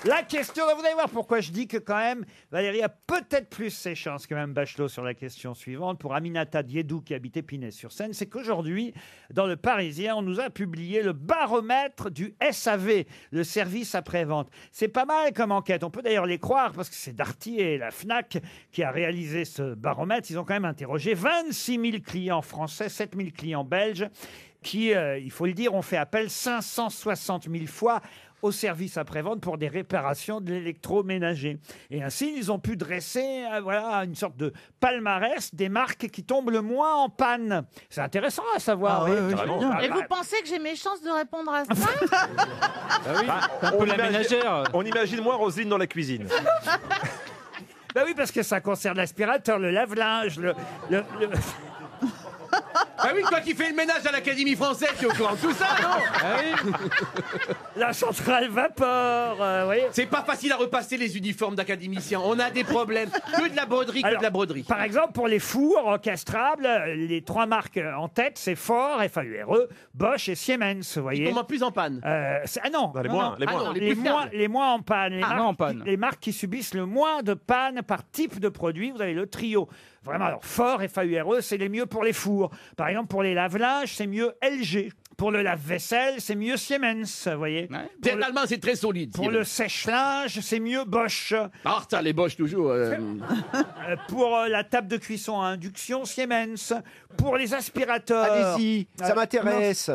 La question, vous allez voir pourquoi je dis que quand même, Valérie a peut-être plus ses chances que Mme Bachelot sur la question suivante. Pour Aminata Diédou qui habite Épinay-sur-Seine, c'est qu'aujourd'hui, dans Le Parisien, on nous a publié le baromètre du SAV, le service après-vente. C'est pas mal comme enquête. On peut d'ailleurs les croire parce que c'est Darty et la FNAC qui a réalisé ce baromètre. Ils ont quand même interrogé 26 000 clients français, 7 000 clients belges qui, il faut le dire, ont fait appel 560 000 fois au service après-vente pour des réparations de l'électroménager. Et ainsi, ils ont pu dresser voilà, une sorte de palmarès des marques qui tombent le moins en panne. C'est intéressant à savoir. Ah ouais, oui. ouais, Carrément. bien. Et vous pensez que j'ai mes chances de répondre à ça? Bah oui, un peu la ménagère. On imagine moi Roselyne dans la cuisine. Ben oui, parce que ça concerne l'aspirateur, le lave-linge, le... Ah oui, toi qui fais le ménage à l'Académie française, tu es au courant de tout ça, non? Ah oui. la centrale vapeur, vous voyez. C'est pas facile à repasser les uniformes d'académiciens. On a des problèmes. Que de la broderie, que Alors, de la broderie. Par exemple, pour les fours encastrables, les trois marques en tête, c'est Ford, FAURE, Bosch et Siemens, vous voyez. Ils tombent plus en panne. Ah non, Non, les non, moins, non. les moins. Ah non, les Les plus moins, fiables. les moins en panne. Les, moins en panne. les marques qui subissent le moins de panne par type de produit. Vous avez le trio. Vraiment, alors Ford, FAURE, c'est les mieux pour les fours. Par exemple, pour les lave-linges, c'est mieux LG. Pour le lave-vaisselle, c'est mieux Siemens, vous voyez. Ouais. C'est allemand, c'est très solide. Pour le sèche-linge, c'est mieux Bosch. Ah, ça, les Bosch toujours. Pour la table de cuisson à induction, Siemens. Pour les aspirateurs... Allez-y, ça m'intéresse.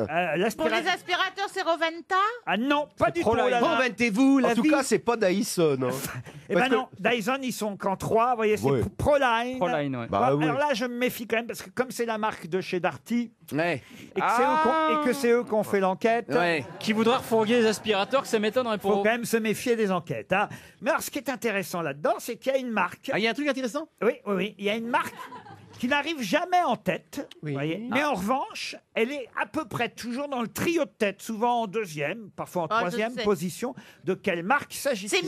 Pour les aspirateurs, c'est Roventa? Ah non, pas du tout. Proline. là, là. Inventez-vous la En tout vie. cas, c'est pas Dyson. Hein. Eh ben Parce que- non, Dyson, ils sont qu'en 3, vous voyez, c'est Ouais. Proline. Proline, ouais. Bah oui. Alors là, je me méfie quand même, parce que comme c'est la marque de chez Darty, Ouais. et que, c'est eux que c'est eux qui ont fait l'enquête. Qui voudra refourguer les aspirateurs, que ça m'étonnerait Il faut pour quand même se méfier des enquêtes. Hein. Mais alors, ce qui est intéressant là-dedans, c'est qu'il y a une marque. Ah, il y a un truc intéressant? Oui, oui, oui. Il y a une marque qui n'arrive jamais en tête. Vous voyez. Mais en revanche, elle est à peu près toujours dans le trio de tête, souvent en deuxième, parfois en Ah, je troisième sais. position. De quelle marque s'agit-il? C'est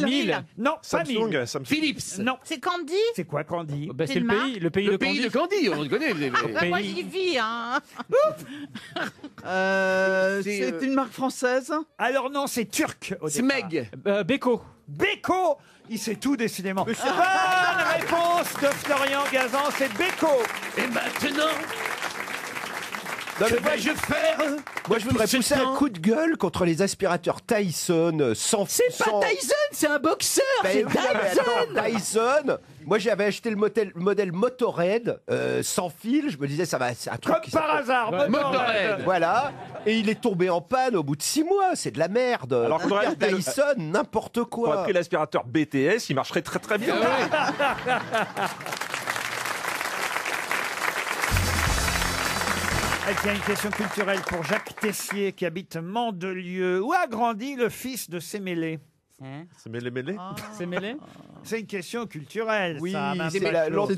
Miele. Non, pas Miele. Philips. Non. C'est Candy. C'est quoi Candy? Bah, C'est c'est une le marque. pays, le pays Le de pays Candy. de Candy, on le connaît. Ouais, moi j'y vis, hein. C'est une marque française. Alors non, c'est turc. au C'est départ. Meg. Beko. Beko. Il sait tout décidément. Bonne réponse de Florian Gazan, c'est Beko. Et maintenant, Non, que mais moi, vais-je faire? moi, je voudrais Tout pousser ce un temps. coup de gueule contre les aspirateurs Tyson sans. C'est pas Tyson, c'est un boxeur, Ben c'est oui, mais Tyson. attends, Tyson. Moi, j'avais acheté le modèle Motorhead sans fil. Je me disais, ça va, c'est un truc. Comme par hasard, Motorhead. Voilà. Et il est tombé en panne au bout de 6 mois. C'est de la merde. Alors qu'on aurait acheté le- Dyson, n'importe On a quoi. pris l'aspirateur BTS, il marcherait très très bien. Et puis, il y a une question culturelle pour Jacques Tessier qui habite Mandelieu. Où a grandi le fils de Sémélé? C'est mêlé. C'est mêlé. C'est une question culturelle. Oui, ça, Alain c'est Bachelot.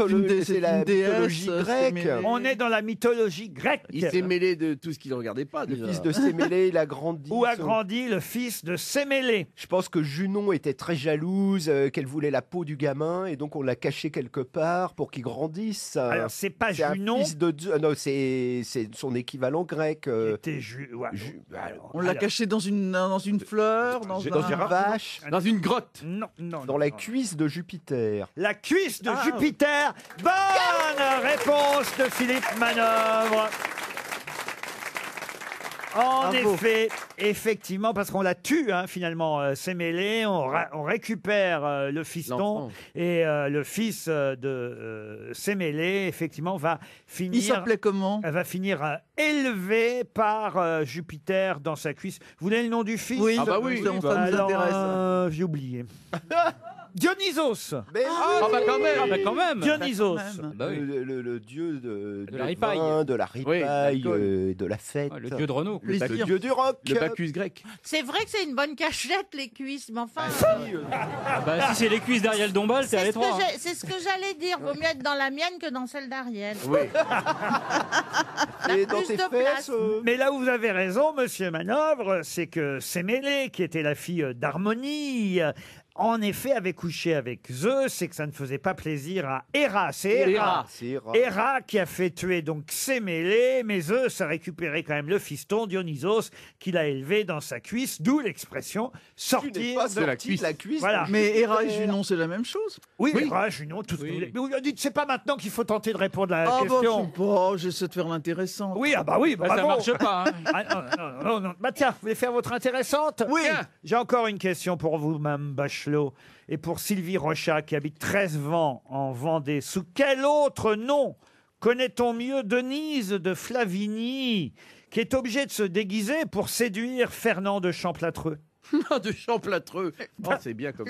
c'est la mythologie grecque. On est dans la mythologie grecque. Il s'est mêlé de tout ce qu'il ne regardait pas. Le déjà. fils de Sémélé, il a grandi. Où a grandi le fils de Sémélé? Je pense que Junon était très jalouse, qu'elle voulait la peau du gamin, et donc on l'a caché quelque part pour qu'il grandisse. Alors, c'est pas C'est un Junon. fils de Zeus. Non, c'est son équivalent grec. C'était ouais. On l'a caché dans une fleur, dans Dans une vache, Dans une grotte. Non, non. dans la cuisse de Jupiter. La cuisse de Jupiter. Bonne réponse de Philippe Manœuvre. En Bravo. effet, effectivement, parce qu'on la tue, hein, finalement, Sémélé, on récupère le fiston, L'enfant. et le fils de Sémélé, effectivement, va finir... Il s'appelait comment? va finir élevé par Jupiter dans sa cuisse. Vous voulez le nom du fils? Oui, Ah bah oui, ça nous Alors, intéresse. j'ai oublié. Dionysos. Mais Ah bah quand même. Ah bah quand même. Dionysos. Bah oui. le dieu de la ripaille. vin, de la ripaille, l'alcool. de la fête. Ouais, le dieu de Renault. Plaisir. Le dieu du rock. Le Bacchus grec. C'est vrai que c'est une bonne cachette, les cuisses, mais enfin. Ah bah si c'est les cuisses d'Ariel Dombal, t'es à C'est ce, que l'étroit. hein. c'est ce que j'allais dire. Vaut mieux être dans la mienne que dans celle d'Ariel. Oui. Et dans plus tes de fesses. place. Mais là où vous avez raison, monsieur Manœuvre, c'est que Sémélé, qui était la fille d'Harmonie, en effet avait couché avec Zeus et que ça ne faisait pas plaisir à Héra. C'est Héra. C'est rare. Héra qui a fait tuer donc Sémélé, mais Zeus a récupéré quand même le fiston Dionysos qu'il a élevé dans sa cuisse, d'où l'expression Tu n'es sortir pas de la sorti de la cuisse. Voilà. Mais Héra et Junon, c'est la même chose. Oui, Oui. Héra, Junon, tout ce que Oui. vous voulez. Mais vous dites, c'est pas maintenant qu'il faut tenter de répondre à la Ah bah, je question. sais pas, j'essaie de faire l'intéressant. Oui, ah bah oui, Bah, ça bravo. marche pas. hein. Ah, non. Bah tiens, vous voulez faire votre intéressante? Oui. J'ai encore une question pour vous, Mme Bachelot, et pour Sylvie Rochat, qui habite 13 vents en Vendée. Sous quel autre nom connaît-on mieux Denise de Flavigny, qui est obligée de se déguiser pour séduire Fernand de Champlâtreux? De Champlâtreux. Oh, c'est bien comme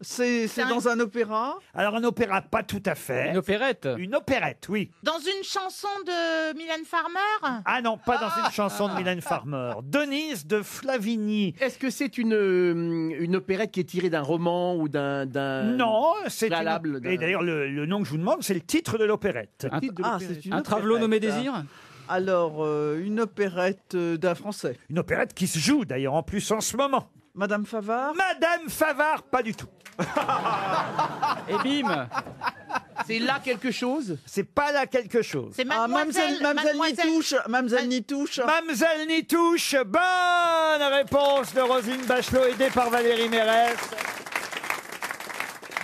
C'est dans un opéra. Alors, un opéra, pas tout à fait. Une opérette. Une opérette, oui. Dans une chanson de Mylène Farmer. Ah non, pas dans une chanson de Mylène Farmer. Denise de Flavigny. Est-ce que c'est une opérette qui est tirée d'un roman ou d'un Non, c'est préalable une... Et d'ailleurs, le nom que je vous demande, c'est le titre de l'opérette. Un, titre de Ah, l'opérette. c'est une un travelot opérette. nommé Désir. Alors, une opérette d'un Français. Une opérette qui se joue d'ailleurs en plus en ce moment. Madame Favard. Madame Favard, pas du tout. Et bim. C'est là quelque chose. C'est pas là quelque chose. C'est Ah, Mademoiselle Nitouche. Mademoiselle Nitouche. Mademoiselle Nitouche, bonne réponse de Roselyne Bachelot, aidée par Valérie Mérès.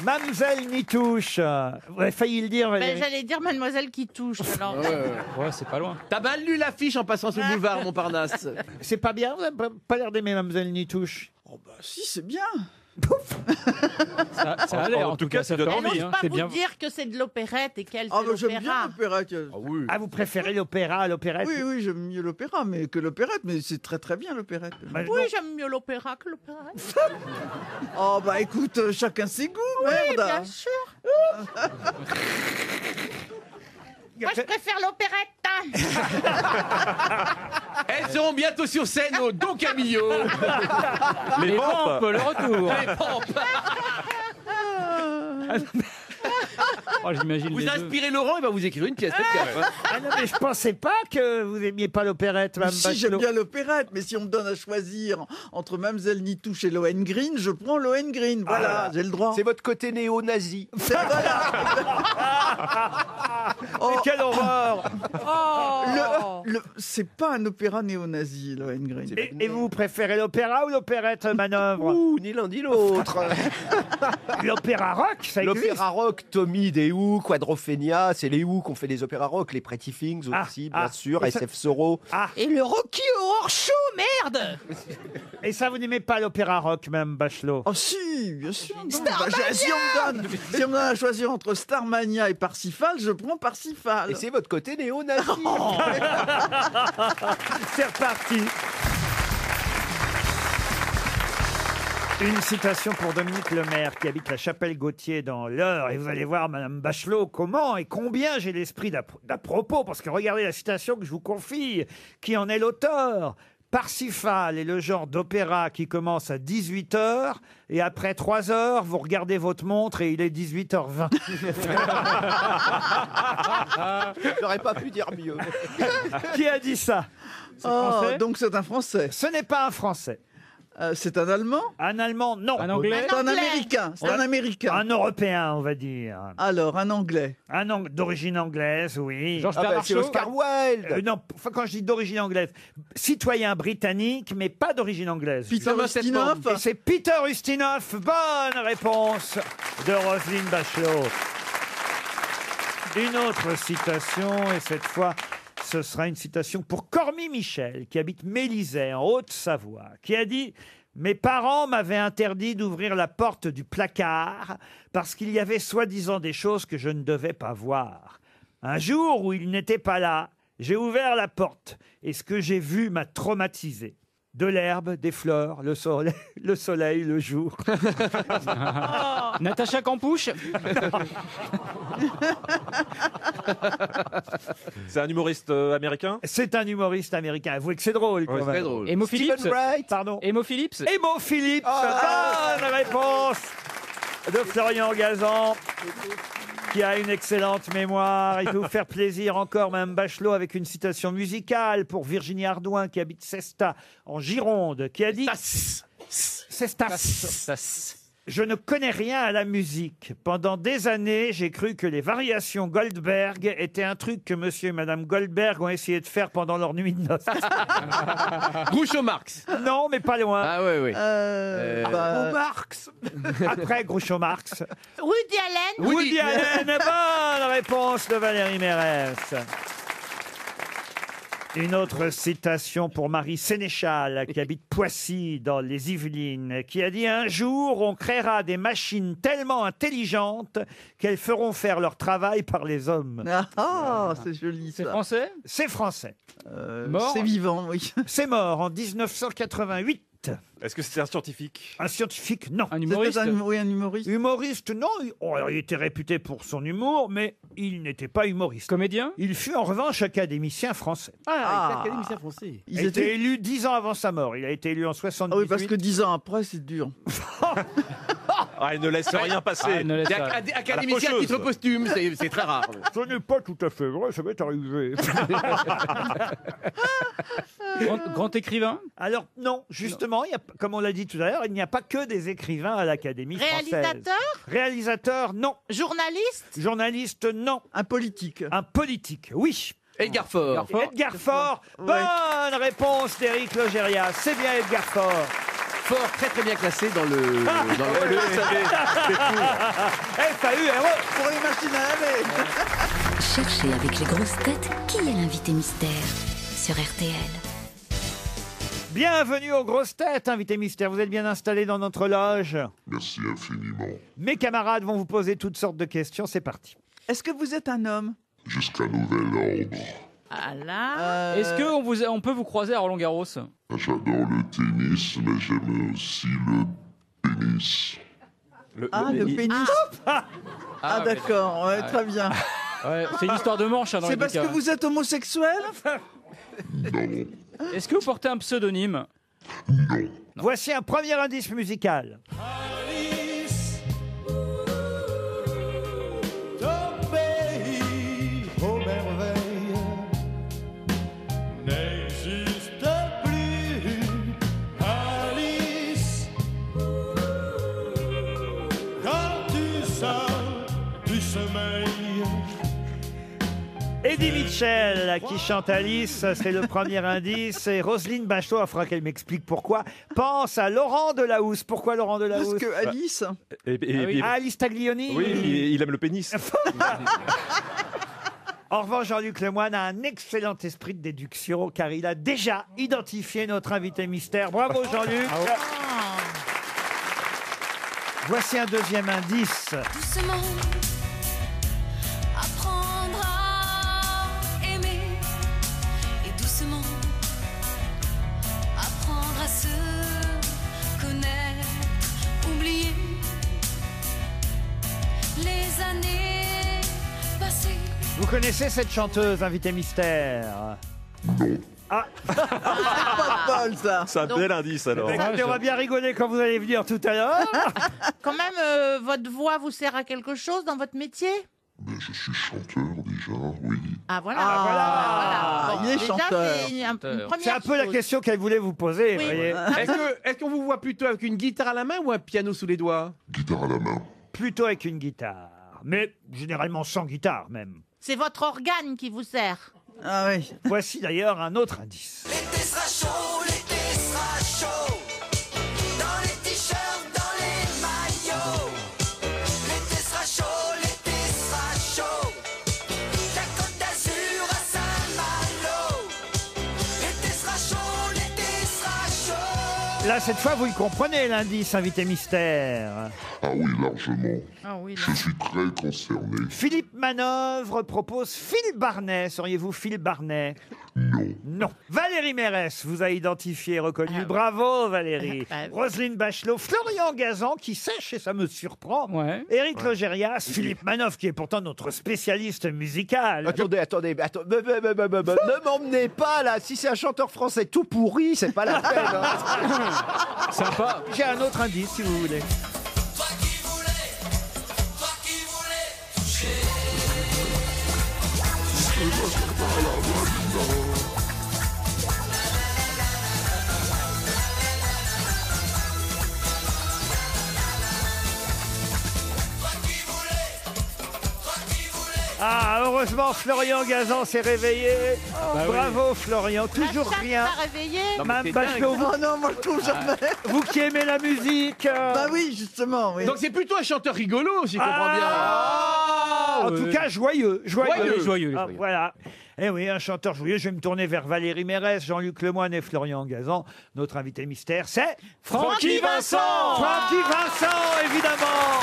Mademoiselle Nitouche. Vous avez failli le dire, Ben, Valérie. j'allais dire Mademoiselle qui touche. Alors. Ouais, c'est pas loin. T'as mal lu l'affiche en passant sur le boulevard Montparnasse. C'est pas bien, vous n'avez pas l'air d'aimer Mademoiselle Nitouche. Oh bah si, c'est bien. Ça a l'air, en tout cas, ça fait Elle envie. n'ose hein. pas C'est vous bien. dire que c'est de l'opérette et qu'elle Ah fait bah j'aime bien l'opéra. l'opérette. Ah, vous préférez l'opéra à l'opérette? Oui, oui, j'aime mieux l'opéra mais que l'opérette, mais c'est très très bien l'opérette. Bah, Oui, j'aime mieux l'opéra que l'opérette. Oh bah écoute, chacun ses goûts, Oui, merde. bien sûr. Moi, je préfère l'opérette. Elles seront bientôt sur scène au Don Camillo. Les pompes, le retour. Les pompes. Oh, j'imagine Vous les deux. inspirez Laurent, il va vous écrire une pièce. Ah non, mais je pensais pas que vous aimiez pas l'opérette, Mme Si, j'aime Bachelot. bien l'opérette, mais si on me donne à choisir entre Mademoiselle Nitouche et Lohengrin, je prends Lohengrin. Voilà, j'ai le droit. C'est votre côté néo-nazi. Mais quelle horreur. C'est pas un opéra néo-nazi, Lohengrin. Et vous préférez l'opéra ou l'opérette, Manœuvre? Ouh, ni l'un ni l'autre. L'opéra rock, ça existe. L'opéra rock, Tommy des Who, Quadrophenia, c'est les Who qui ont fait les opéras rock, les Pretty Things aussi, bien sûr, Et ça- SF Sorrow. Et le Rocky Horror Show, merde. Et ça, vous n'aimez pas l'opéra rock, même Bachelot? Oh si, bien sûr. Starmania. Si on me donne à choisir entre Starmania et Parsifal, je prends Parsifal. Et c'est votre côté néo-nazi. C'est reparti. Une citation pour Dominique Lemaire qui habite la Chapelle-Gautier dans l'Eure. Et vous allez voir, Madame Bachelot, comment et combien j'ai l'esprit d'à propos. Parce que regardez la citation que je vous confie, qui en est l'auteur. Parsifal est le genre d'opéra qui commence à 18h et après 3 heures, vous regardez votre montre et il est 18h20. J'aurais pas pu dire mieux. Qui a dit ça? Donc c'est un Français. Ce n'est pas un Français. C'est un Allemand? Un Allemand, non. Un Anglais? C'est un Américain. C'est un Américain. Un Européen, on va dire. Alors, un Anglais. D'origine anglaise, oui. Georges Ah bah, Bernard c'est Shaw. Oscar Wilde. Non, enfin, quand je dis d'origine anglaise, citoyen britannique, mais pas d'origine anglaise. Peter Ustinov. Et c'est Peter Ustinov. Bonne réponse de Roselyne Bachelot. Une autre citation, et cette fois, ce sera une citation pour Cormy Michel, qui habite Mélisay, en Haute-Savoie, qui a dit « Mes parents m'avaient interdit d'ouvrir la porte du placard parce qu'il y avait soi-disant des choses que je ne devais pas voir. Un jour où ils n'étaient pas là, j'ai ouvert la porte et ce que j'ai vu m'a traumatisé. De l'herbe, des fleurs, le soleil, le jour. Natacha Campouche. C'est un humoriste américain? C'est un humoriste américain. Avouez que c'est drôle. quand Ouais, c'est même. très drôle. Emo Phillips. Stephen Wright. Pardon. Emo Phillips. Emo Phillips. Bonne réponse de Florian Gazan, qui a une excellente mémoire. Il peut vous faire plaisir encore, Mme Bachelot, avec une citation musicale pour Virginie Ardouin, qui habite Cesta, en Gironde, qui a dit... Cestas. Je ne connais rien à la musique. Pendant des années, j'ai cru que les variations Goldberg étaient un truc que monsieur et madame Goldberg ont essayé de faire pendant leur nuit de noces. Groucho Marx. Non, mais pas loin. Ah oui, oui. Marx. Après Groucho Marx. Woody Allen. Woody Allen. Bonne réponse de Valérie Mérès. Une autre citation pour Marie Sénéchal, qui habite Poissy, dans les Yvelines, qui a dit « Un jour, on créera des machines tellement intelligentes qu'elles feront faire leur travail par les hommes. » Ah, c'est joli ça. C'est français? C'est français. Mort? C'est vivant, oui. C'est mort en 1988. Est-ce que c'était un scientifique? Un scientifique, non. Un humoriste? Oui, un humoriste. Humoriste, non. Il était réputé pour son humour, mais il n'était pas humoriste. Comédien? Il fut en revanche académicien français. Ah, académicien français. Il a été élu 10 ans avant sa mort. Il a été élu en 78. Ah oui, parce que 10 ans après, c'est dur. Ah, il ne laisse rien passer. Ah, ne laisse pas. Académicien à titre posthume, c'est très rare. Ce n'est pas tout à fait vrai, ça m'est arrivé. Grand écrivain? Alors non, justement, il y a, comme on l'a dit tout à l'heure, il n'y a pas que des écrivains à l'Académie française. Réalisateur? Réalisateur, non. Journaliste? Journaliste, non. Un politique. Un politique, oui. Edgar Faure. Edgar Faure. Bonne réponse d'Éric Logérias. C'est bien Edgar Faure. Faure, très très bien classé dans le SAV. FAU, pour les machines à laver. Cherchez avec les grosses têtes qui est l'invité mystère sur RTL. Bienvenue aux grosses têtes, invité mystère. Vous êtes bien installés dans notre loge. Merci infiniment. Mes camarades vont vous poser toutes sortes de questions. C'est parti. Est-ce que vous êtes un homme? Jusqu'à nouvel ordre. Ah là. Est-ce qu'on peut vous croiser à Roland-Garros? J'adore le tennis, mais j'aime aussi le pénis. Le pénis. Ah d'accord, ouais, très bien. Ouais, c'est une histoire de manche hein, dans C'est les deux parce cas. que vous êtes homosexuel? Est-ce que vous portez un pseudonyme? Voici un premier indice musical. Aux merveilles n'existe plus, Alice. Quand tu sors du sommeil. Eddie Mitchell qui chante Alice, c'est le premier indice. Et Roselyne Bachelot, il faudra qu'elle m'explique pourquoi, pense à Laurent Delahousse. Pourquoi Laurent Delahousse? Parce que Alice. Alice Taglioni. Oui, il aime le pénis. En revanche, Jean-Luc Lemoyne a un excellent esprit de déduction car il a déjà identifié notre invité mystère. Bravo Jean-Luc. Voici un deuxième indice. Doucement, apprendre à aimer. Et doucement, apprendre à se connaître. Oublier les années passées. Vous connaissez cette chanteuse, invité mystère? Ah, C'est pas Paul, ça. C'est un bel indice alors. Écoutez, on va bien rigoler quand vous allez venir tout à l'heure. Quand même, votre voix vous sert à quelque chose dans votre métier? Je suis chanteur déjà, oui. Ah voilà. Ah, Bon, il est déjà, chanteur. c'est une première C'est un peu la chose. question qu'elle voulait vous poser. Oui. Vous voyez. Est-ce qu'on vous voit plutôt avec une guitare à la main ou un piano sous les doigts? Guitare à la main. Plutôt avec une guitare, mais généralement sans guitare même. C'est votre organe qui vous sert. Ah oui. Voici d'ailleurs un autre indice. L'été sera chaud, l'été sera chaud. Dans les t-shirts, dans les maillots. L'été sera chaud, l'été sera chaud. La Côte d'Azur à Saint-Malo. L'été sera chaud, l'été sera chaud. Là, cette fois, vous le comprenez, l'indice, invité mystère. Ah oui, largement. Ah oui, Je suis très concerné. Philippe Manœuvre propose Phil Barnet. Seriez-vous Phil Barnet? Non. Valérie Mérès vous a identifié et reconnu. Bravo Valérie. Roselyne Bachelot, Florian Gazan qui sèche et ça me surprend. Éric Logérias, Philippe Manoff qui est pourtant notre spécialiste musical. Attendez, ne m'emmenez pas là. Si c'est un chanteur français tout pourri, c'est pas la peine. hein. Sympa. J'ai un autre indice si vous voulez. Ah, heureusement, Florian Gazan s'est réveillé. Bravo, Florian. Toujours rien. réveillé. Mme Bachelot, Oh non, moi je trouve jamais. vous qui aimez la musique. Bah oui, justement, oui. Donc c'est plutôt un chanteur rigolo, si je comprends bien. En tout cas, joyeux. Joyeux. Ah, voilà. Eh oui, un chanteur joyeux. Je vais me tourner vers Valérie Mérès, Jean-Luc Lemoyne et Florian Gazan. Notre invité mystère, c'est Francky Vincent. Francky Vincent, évidemment.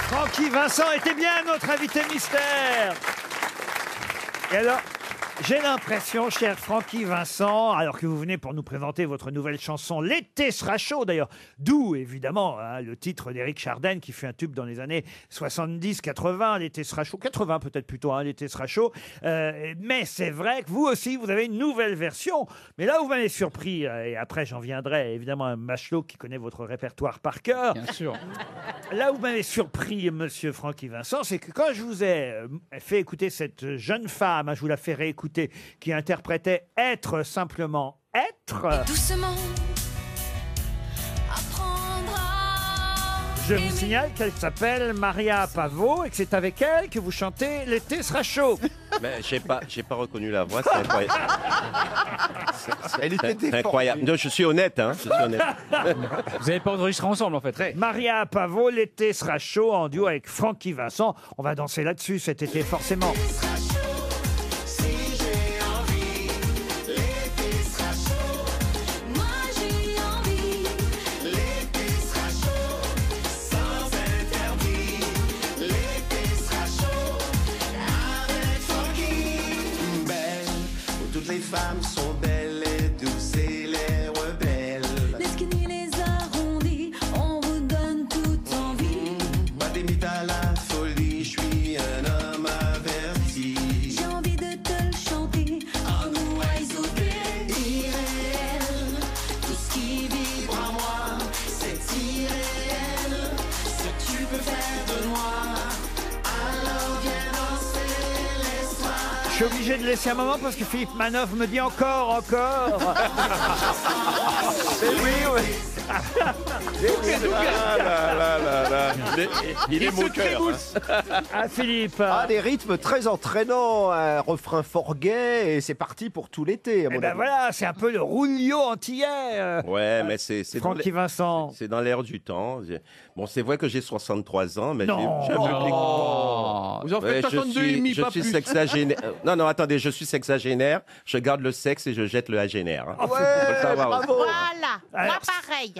Francky Vincent était bien notre invité mystère. Et alors, j'ai l'impression, cher Francky Vincent, alors que vous venez pour nous présenter votre nouvelle chanson, L'été sera chaud d'ailleurs, d'où évidemment hein, le titre d'Éric Chardin qui fut un tube dans les années 70-80, L'été sera chaud, 80 peut-être plutôt, hein, L'été sera chaud. Mais c'est vrai que vous aussi, vous avez une nouvelle version. Mais là où vous m'avez surpris, et après j'en viendrai évidemment à Bachelot qui connaît votre répertoire par cœur. Bien sûr. Là où vous m'avez surpris, monsieur Francky Vincent, c'est que quand je vous ai fait écouter cette jeune femme, hein, je vous la fais réécouter, qui interprétait Être simplement être. Doucement, apprendre à Je vous signale qu'elle s'appelle Maria Pavot et que c'est avec elle que vous chantez L'été sera chaud. Mais j'ai pas reconnu la voix, c'est incroyable. Elle était C'est incroyable. Non, je suis honnête, hein. Je suis honnête. Vous n'avez pas enregistré ensemble en fait. Maria Pavot, L'été sera chaud en duo avec Francky Vincent. On va danser là-dessus cet été forcément. Moi j'ai envie, l'été sera chaud, sans interdit, l'été sera chaud, avec Francky. Belle, où toutes les femmes sont belles et douces et les rebelles. Les skinny, les arrondis, on vous donne toute envie. Pas des mythes à la suis obligé de laisser un moment parce que Philippe Manoff me dit encore. Mais oui, oui. Il est mon cœur. Ah, Philippe. Ah, des rythmes très entraînants, un refrain fort gai, et c'est parti pour tout l'été. Eh ben voilà, c'est un peu le Rouillot antillais. Ouais, mais c'est Francky Vincent. C'est dans l'air du temps. Bon, c'est vrai que j'ai 63 ans, mais Non. j'ai un peu Vous en faites 62 et demi, pas je suis plus. sexagénaire. Non, attendez, je suis sexagénaire. Je garde le sexe et je jette le agénaire. Hein. Ouais, Faut le savoir aussi. bravo. Voilà, moi pareil.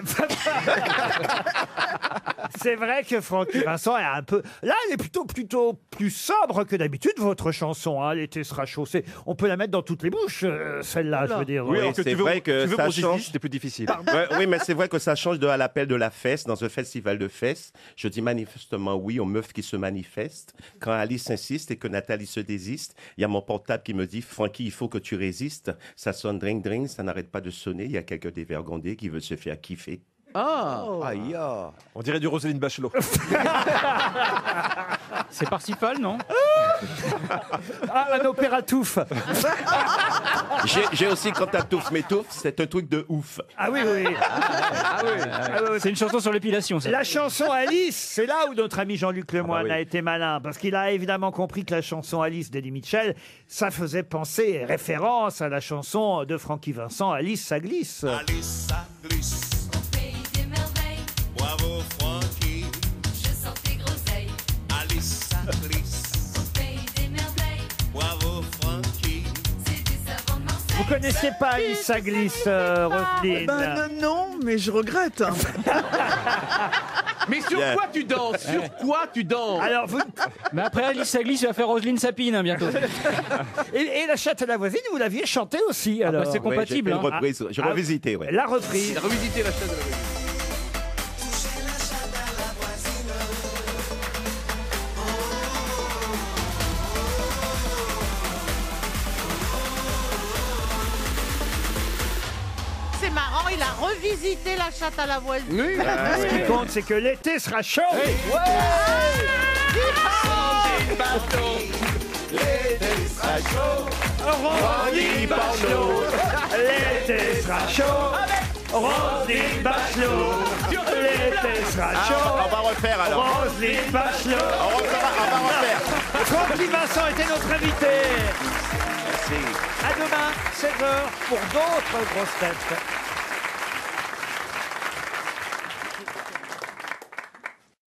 C'est vrai que Francky Vincent est un peu... Là, elle est plutôt plus sobre que d'habitude, votre chanson. Hein. L'été sera chaud. On peut la mettre dans toutes les bouches, celle-là, je veux dire. Oui, c'est vrai que ça change. c'était plus difficile. Ouais, oui, mais c'est vrai que ça change de à l'appel de la fesse dans un festival de fesses. Je dis manifestement oui aux meufs qui se manifestent. Quand Alice insiste et que Nathalie se désiste, il y a mon portable qui me dit Francky, il faut que tu résistes. Ça sonne dring dring, ça n'arrête pas de sonner. Il y a quelqu'un dévergondé qui veut se faire kiffer. Ah, Aïe, ah. On dirait du Roselyne Bachelot. C'est Parsifal, non? Ah, un opéra touffe. J'ai aussi quand t'as touffe, mais touffe, c'est un truc de ouf. Ah oui. C'est une chanson sur l'épilation, ça. La chanson Alice, c'est là où notre ami Jean-Luc Lemoyne a été malin, parce qu'il a évidemment compris que la chanson Alice d'Eddie Mitchell, ça faisait penser, référence à la chanson de Francky Vincent, Alice, ça glisse. Alice, ça glisse. Au pays des merveilles, Bravo, Francky. je sens tes groseilles. Alice, ça glisse. Au pays des merveilles, Bravo, Francky. c'est du savon de Marseille. Vous connaissiez pas Alice, ça glisse, Roselyne? Ben non, mais je regrette. Hein. mais sur Bien. quoi tu danses? Sur quoi tu danses? Alors, vous... Mais après Alice Saglis, il va faire Roselyne Sapine hein, bientôt. et la chatte à la voisine, vous l'aviez chantée aussi, alors. bah, c'est Ouais, j'ai fait compatible. une hein. reprise. J'ai revisité, ouais. La reprise. Il a revisité la chaîne de la voisine. Touchez la chatte à la voisine. C'est marrant, il a revisité la chatte à la voisine. Oui. Ce qui compte, c'est que l'été sera chaud. L'été sera chaud. Roselyne Bachelot, l'été sera chaud. Roselyne Bachelot, l'été sera chaud. On va refaire alors. Roselyne Bachelot. On va refaire. Francky Vincent était notre invité. Merci. À demain, 16h, pour d'autres grosses têtes.